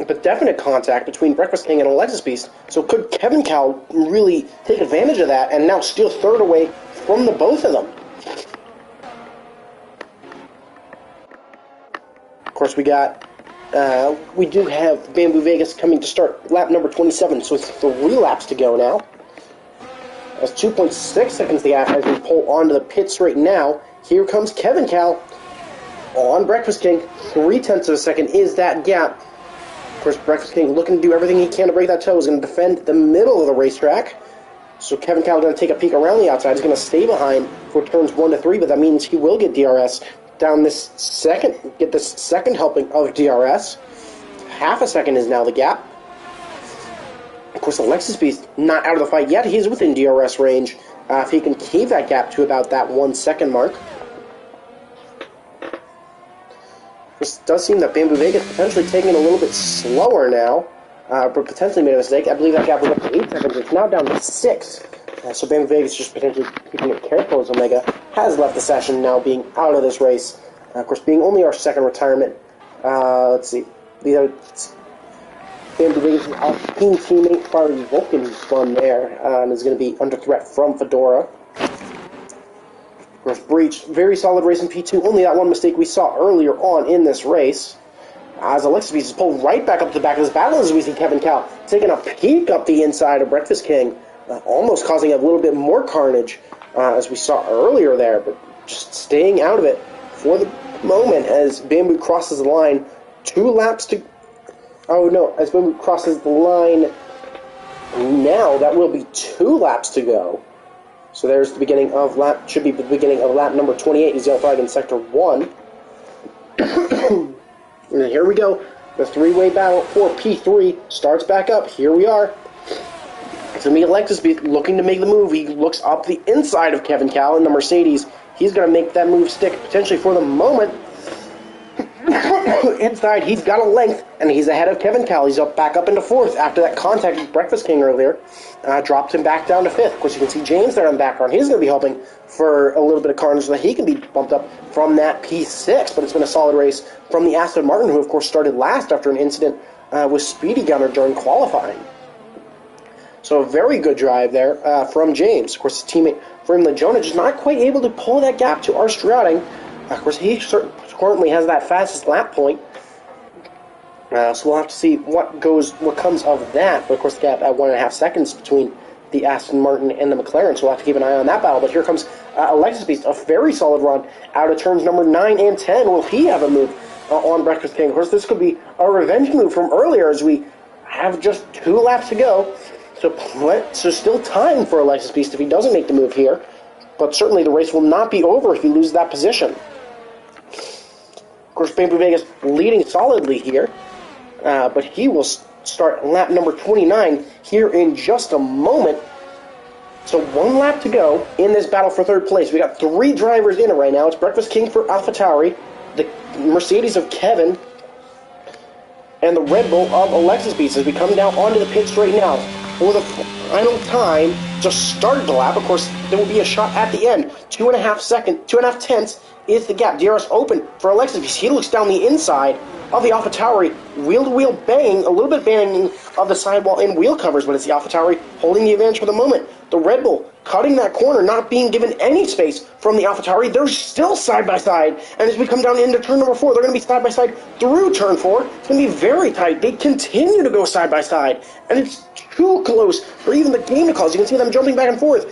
But definite contact between Breakfast King and Alexis Beast. So could Kevin Cal really take advantage of that and now steal third away from the both of them? Of course, we do have Bamboo Vegas coming to start lap number 27, so it's 3 laps to go now. That's 2.6 seconds the gap as we pull onto the pits right now. Here comes Kevin Cal on Breakfast King. 0.3 of a second is that gap. Of course, Breakfast King looking to do everything he can to break that toe. He's going to defend the middle of the racetrack. So Kevin Cal is going to take a peek around the outside. He's going to stay behind for turns 1 to 3, but that means he will get DRS down this second helping of DRS. Half a second is now the gap. Of course, Alexis Beast not out of the fight yet. He's within DRS range. If he can keep that gap to about that 1 second mark. This does seem that Bamboo Vegas potentially taking it a little bit slower now, but potentially made a mistake. I believe that gap was up to 8 seconds. It's now down to 6. So Bamboo Vegas just potentially keeping it careful as Omega has left the session, now being out of this race. Of course, being only our second retirement. Let's see. Bamboo Vegas' Alpine teammate, Farley Vulcan, who's spun there, and is going to be under threat from Fedora. Of course, Breach, very solid race in P2. Only that one mistake we saw earlier on in this race. As Alexis Beast is pulled right back up to the back of this battle as we see Kevin Cal taking a peek up the inside of Breakfast King, almost causing a little bit more carnage as we saw earlier there, but just staying out of it for the moment as Bamboo crosses the line. 2 laps to... Oh no, as Bamboo crosses the line now, that will be 2 laps to go. So there's the beginning of lap, should be the beginning of lap number 28. He's yellow flag in sector 1. And here we go. The 3-way battle for P3 starts back up. Here we are. It's going to be Alexis looking to make the move. He looks up the inside of Kevin Cal in the Mercedes. He's going to make that move stick potentially for the moment. Inside, he's got a length, and he's ahead of Kevin Cal. He's back up into 4th after that contact with Breakfast King earlier. Dropped him back down to 5th. Of course, you can see James there in the background. He's going to be hoping for a little bit of carnage so that he can be bumped up from that P6, but it's been a solid race from the Aston Martin, who, of course, started last after an incident with Speedy Gunner during qualifying. So a very good drive there from James. Of course, his teammate Formula Jonah just not quite able to pull that gap to Arstrading. Of course, he currently has that fastest lap point. So we'll have to see what comes of that. But of course, the gap at 1.5 seconds between the Aston Martin and the McLaren. So we'll have to keep an eye on that battle. But here comes Alexis Beast, a very solid run out of turns number 9 and 10. Will he have a move on Breakfast King? Of course, this could be a revenge move from earlier as we have just 2 laps to go. So still time for Alexis Beast if he doesn't make the move here. But certainly the race will not be over if he loses that position. Of course, Bamboo Vegas leading solidly here. But he will start lap number 29 here in just a moment. So 1 lap to go in this battle for 3rd place. We got 3 drivers in it right now. It's Breakfast King for AlphaTauri, the Mercedes of Kevin, and the Red Bull of Alexis Beast as we come down onto the pit straight now for the final time to start the lap. Of course, there will be a shot at the end. 2.5 tenths is the gap. DRS open for Alexis Beast. He looks down the inside of the AlphaTauri, wheel-to-wheel banging, a little bit banging of the sidewall and wheel covers, but it's the AlphaTauri holding the advantage for the moment. The Red Bull cutting that corner, not being given any space from the AlphaTauri. They're still side-by-side, and as we come down into turn number 4, they're going to be side-by-side through turn 4. It's going to be very tight. They continue to go side-by-side, and it's too close for even the game to call. As you can see them jumping back and forth.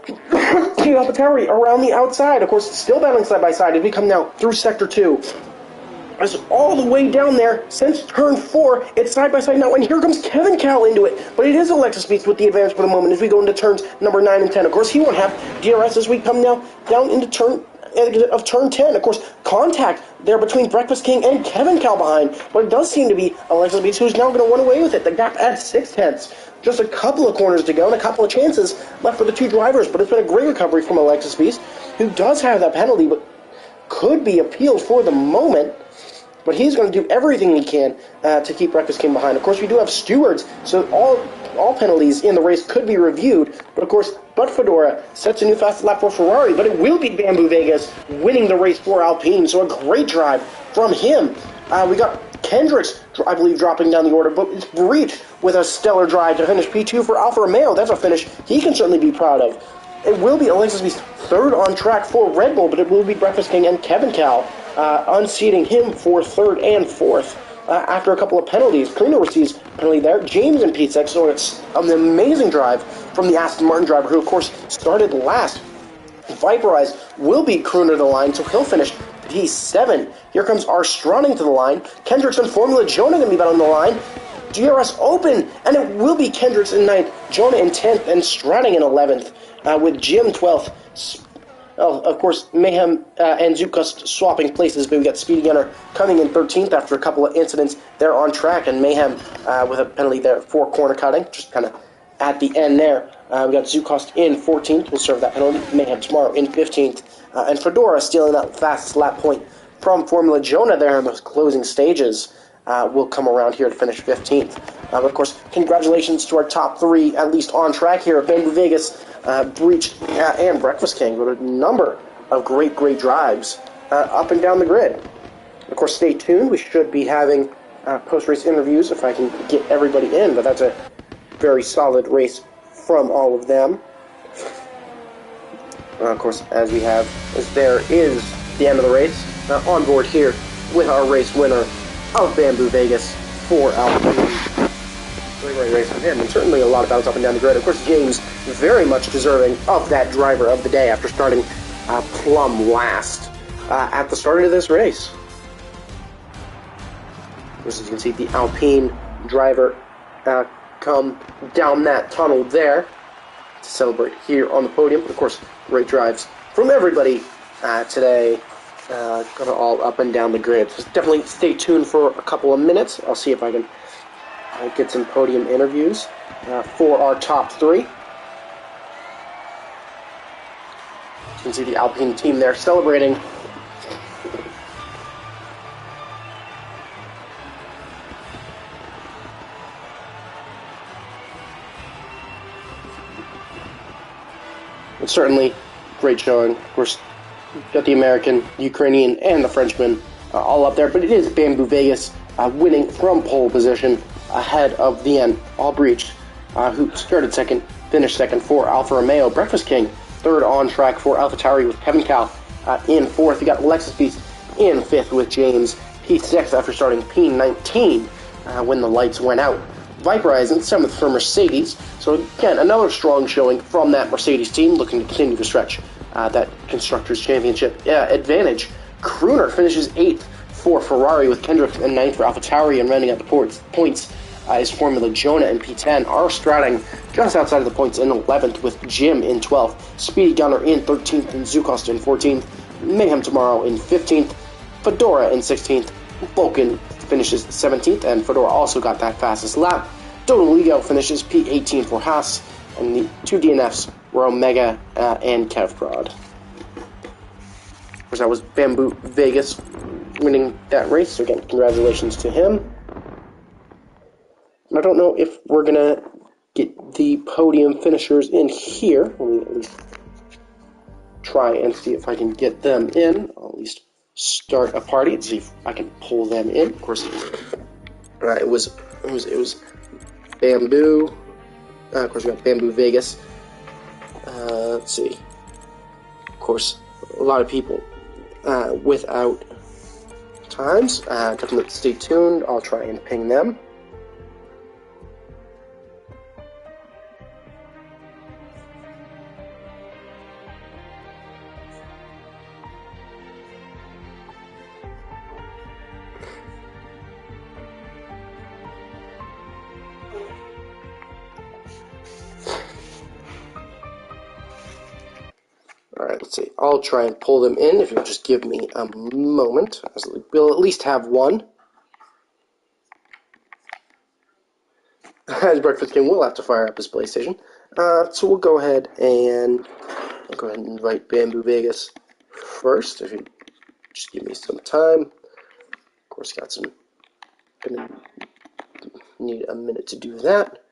The AlphaTauri around the outside, of course, still battling side-by-side as we come now through Sector 2. It's all the way down there since turn 4. It's side-by-side now, and here comes Kevin Cal into it. But it is Alexis Beast with the advantage for the moment as we go into turns number 9 and 10. Of course, he won't have DRS as we come now down into turn 10. Of course, contact there between Breakfast King and Kevin Cal behind. But it does seem to be Alexis Beast who's now going to run away with it. The gap at 6 tenths. Just a couple of corners to go and a couple of chances left for the 2 drivers. But it's been a great recovery from Alexis Beast, who does have that penalty, but could be appealed for the moment. But he's going to do everything he can to keep Breakfast King behind. Of course, we do have stewards, so all penalties in the race could be reviewed. But of course, Fedora sets a new fastest lap for Ferrari, but it will be Bamboo Vegas winning the race for Alpine. So a great drive from him. We got Kendricks, I believe, dropping down the order, but it's Breach with a stellar drive to finish P2 for Alfa Romeo. That's a finish he can certainly be proud of. It will be Alexis Beast 3rd on track for Red Bull, but it will be Breakfast King and Kevin Cal unseating him for 3rd and 4th after a couple of penalties. Carino receives a penalty there. James in P6, so it's an amazing drive from the Aston Martin driver, who, of course, started last. Viperize will beat Crooner to the line, so he'll finish P7. Here comes Armstrong to the line. Kendricks and Formula Jonah going to be back on the line. DRS open, and it will be Kendricks in 9th, Jonah in 10th, and Strading in 11th, with Jim 12th. Of course, Mayhem and Zukost swapping places, but we got Speedy Gunner coming in 13th after a couple of incidents there on track, and Mayhem with a penalty there for corner cutting, just kind of at the end there. We got Zukost in 14th, will serve that penalty. Mayhem tomorrow in 15th, and Fedora stealing that fastest lap point from Formula Jonah there in those closing stages. Will come around here to finish 15th. But of course, congratulations to our top 3, at least on track here, Bamboo Vegas, Breach, and Breakfast King, with a number of great drives up and down the grid. Of course, stay tuned. We should be having post-race interviews if I can get everybody in, but that's a very solid race from all of them. Of course, as there is the end of the race, on board here with our race winner of Bamboo Vegas for Alpine. Great race from him, and certainly a lot of battles up and down the grid. Of course, James very much deserving of that driver of the day after starting plumb last at the start of this race. As you can see, the Alpine driver come down that tunnel there to celebrate here on the podium. Of course, great drives from everybody today. Going all up and down the grid. So definitely stay tuned for a couple of minutes. I'll see if I can get some podium interviews for our top 3. You can see the Alpine team there celebrating certainly great showing. Of course, got the American, Ukrainian, and the Frenchman all up there, but it is Bamboo Vegas winning from pole position ahead of the end. All breached, who started second, finished second for Alfa Romeo. Breakfast King, third on track for AlphaTauri with Kevin Cal in fourth. You got Lexus Beast in fifth with James P6 after starting P19 when the lights went out. Viperize in seventh for Mercedes. So again, another strong showing from that Mercedes team, looking to continue to stretch that Constructors' Championship advantage. Crooner finishes eighth for Ferrari with Kendrick in ninth for AlphaTauri, and rounding out the points is Formula Jonah in P10. R Stratting just outside of the points in 11th with Jim in 12th. Speedy Gunner in 13th and Zukost in 14th. Mayhem Tomorrow in 15th. Fedora in 16th. Vulcan finishes 17th, and Fedora also got that fastest lap. Dodo Ligo finishes P18 for Haas, and the two DNFs were Omega and Kevprod. Of course, that was Bamboo Vegas winning that race, so again, congratulations to him. And I don't know if we're going to get the podium finishers in here. Let me at least try and see if I can get them in. I'll at least start a party and see if I can pull them in. Of course, it was Bamboo. Of course, we got Bamboo Vegas. Let's see. Of course, a lot of people without times. Definitely stay tuned. I'll try and ping them. Alright, let's see. I'll try and pull them in if you'll just give me a moment. We'll at least have one. As Breakfast King will have to fire up his PlayStation. So we'll go ahead and invite Bamboo Vegas first, if you just give me some time. Of course, gonna need a minute to do that.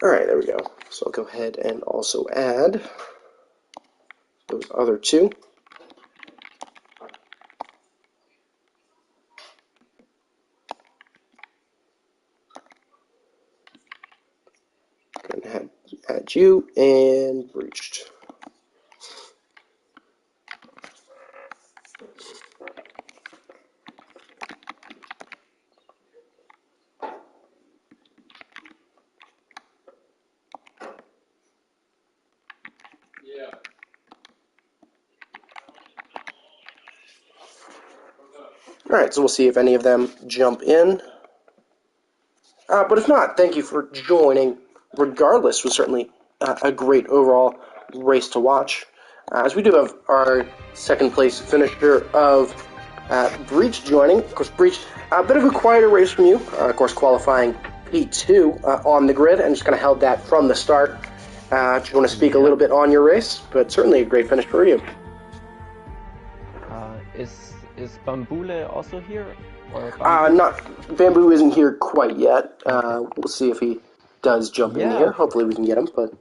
Alright, there we go. So I'll go ahead and also add those other two. Go ahead and add you and breached. Alright, so we'll see if any of them jump in. But if not, thank you for joining. Regardless, it was certainly a great overall race to watch. As we do have our second place finisher of Breach joining. Of course, Breach, a bit of a quieter race from you. Of course, qualifying P2 on the grid, and just kind of held that from the start. Just want to speak a little bit on your race, but certainly a great finish for you.
Is Bambule also here? Or
Bamboo isn't here quite yet. We'll see if he does jump in here. Hopefully we can get him, but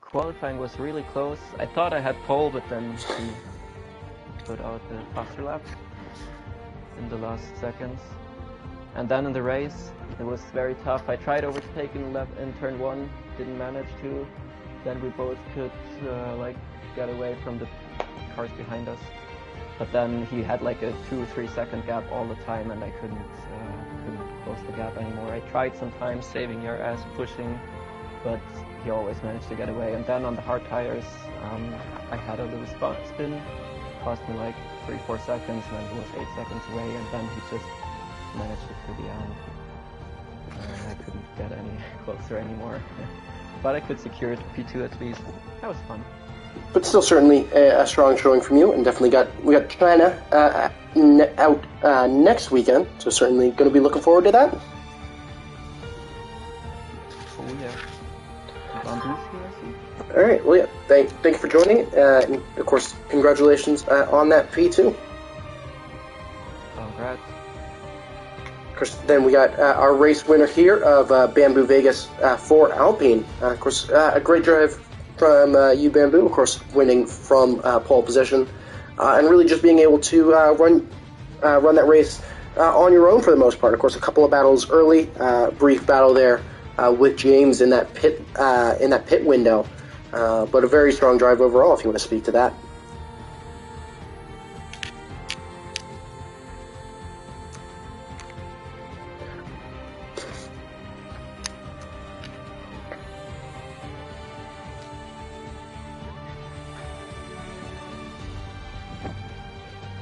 qualifying was really close. I thought I had pole, but then he put out the faster lap in the last seconds. And then in the race, it was very tough. I tried overtaking left in turn 1, didn't manage to. Then we both could get away from the cars behind us. But then he had like a 2-3 second gap all the time, and I couldn't close the gap anymore. I tried sometimes saving your ass pushing, but he always managed to get away. And then on the hard tires, I had a little spin, cost me like 3-4 seconds, and it was 8 seconds away, and then he just managed it to the end. I couldn't get any closer anymore. But I could secure P2 at least. That was fun.
But still, certainly a strong showing from you, and definitely we got China out next weekend, so certainly going to be looking forward to that.
Oh yeah.
All right. Well, yeah. Thank you for joining, and of course, congratulations on that P2.
Congrats.
course, then we got our race winner here of Bamboo Vegas for Alpine. Of course, a great drive from you, Bamboo. Of course, winning from pole position, and really just being able to run that race on your own for the most part. Of course, a couple of battles early, brief battle there with James in that pit window, but a very strong drive overall. If you want to speak to that.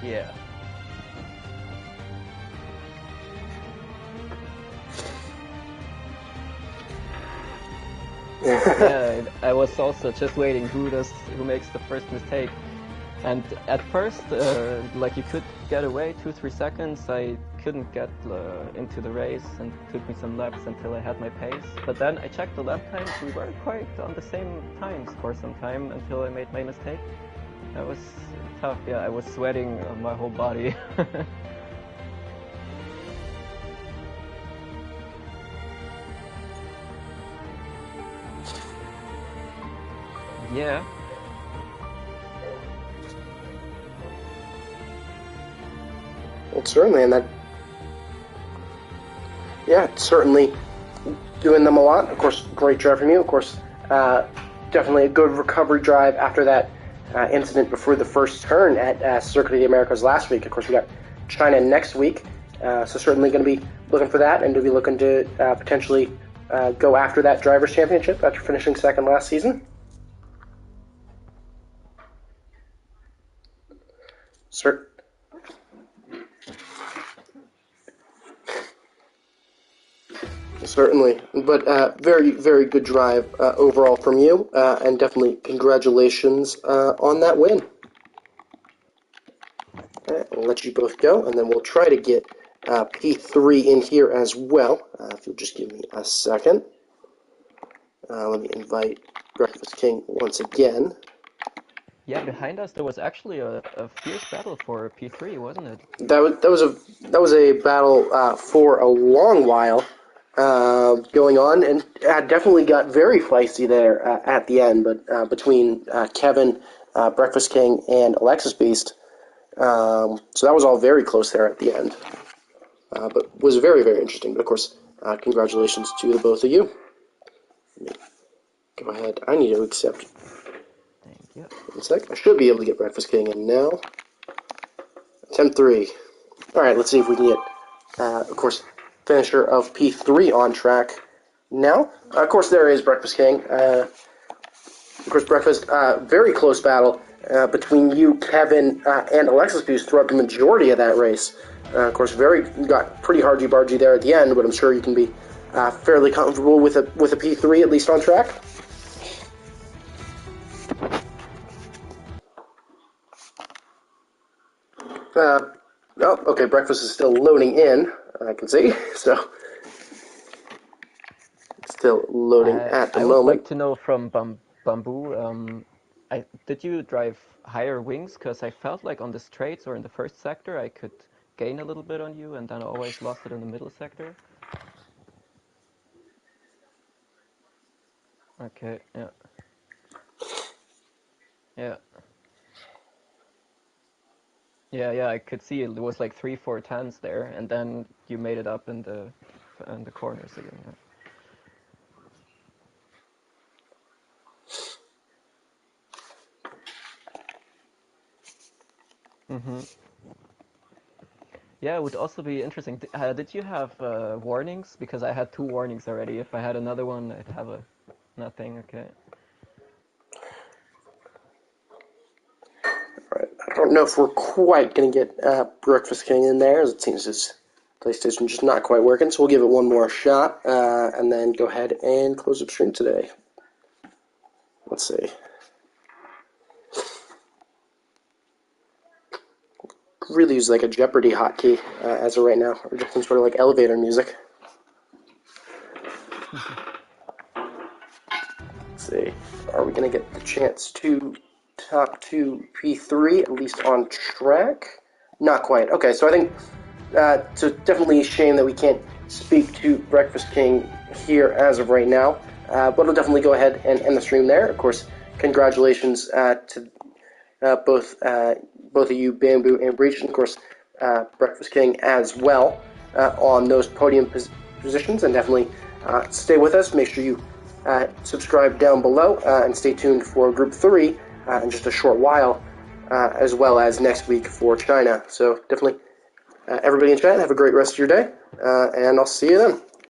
Yeah. Yeah, I was also just waiting who makes the first mistake. And at first, like you could get away 2-3 seconds. I couldn't get into the race, and it took me some laps until I had my pace. But then I checked the lap times. We were quite on the same times for some time until I made my mistake. That was tough. Yeah, I was sweating my whole body. Yeah.
Well, certainly, and that, yeah, certainly doing them a lot. Of course, great drive from you. Of course, definitely a good recovery drive after that incident before the first turn at Circuit of the Americas last week. Of course, we got China next week, so certainly going to be looking for that, and to be looking to potentially go after that Drivers' Championship after finishing second last season. Certainly, but very, very good drive overall from you, and definitely congratulations on that win. I'll let you both go, and then we'll try to get P3 in here as well. If you'll just give me a second. Let me invite Breakfast King once again.
Yeah, behind us there was actually a fierce battle for P3, wasn't it?
That was a battle for a long while going on, and definitely got very feisty there at the end. But between Kevin, Breakfast King, and Alexis Beast, so that was all very close there at the end. But was very, very interesting. But of course, congratulations to the both of you. Go ahead. I need to accept.
Thank you.
One sec. I should be able to get Breakfast King in now. Attempt 3. All right, let's see if we can get, of course, finisher of P3 on track now. Of course, there is Breakfast King. Of course, Breakfast, very close battle between you, Kevin, and Alexis Boost throughout the majority of that race. Of course, got pretty hardy-bargy there at the end, but I'm sure you can be fairly comfortable with a P3, at least on track. Oh, okay, Breakfast is still loading in, I can see, so still loading at the
I
moment.
would like to know from Bamboo, did you drive higher wings? Because I felt like on the straights or in the first sector I could gain a little bit on you, and then I always lost it in the middle sector. Okay, yeah. Yeah. Yeah, I could see it was like 3-4 tenths there, and then you made it up in the corners again. Yeah. Yeah, it would also be interesting. Did you have warnings? Because I had 2 warnings already. If I had another one, I'd have nothing. Okay.
Right. I don't know if we're quite going to get Breakfast King in there, as it seems his PlayStation just not quite working, so we'll give it one more shot, and then go ahead and close up stream today. Let's see. Really use like a Jeopardy hotkey as of right now, or just some sort of like elevator music. Let's see. Are we going to get the chance to top 2 P3, at least on track? Not quite. Okay, so I think so definitely a shame that we can't speak to Breakfast King here as of right now. But we'll definitely go ahead and end the stream there. Of course, congratulations to both of you, Bamboo and Breach, and of course Breakfast King as well on those podium positions. And definitely stay with us. Make sure you subscribe down below and stay tuned for Group 3 in just a short while, as well as next week for China. So definitely, everybody in chat, have a great rest of your day, and I'll see you then.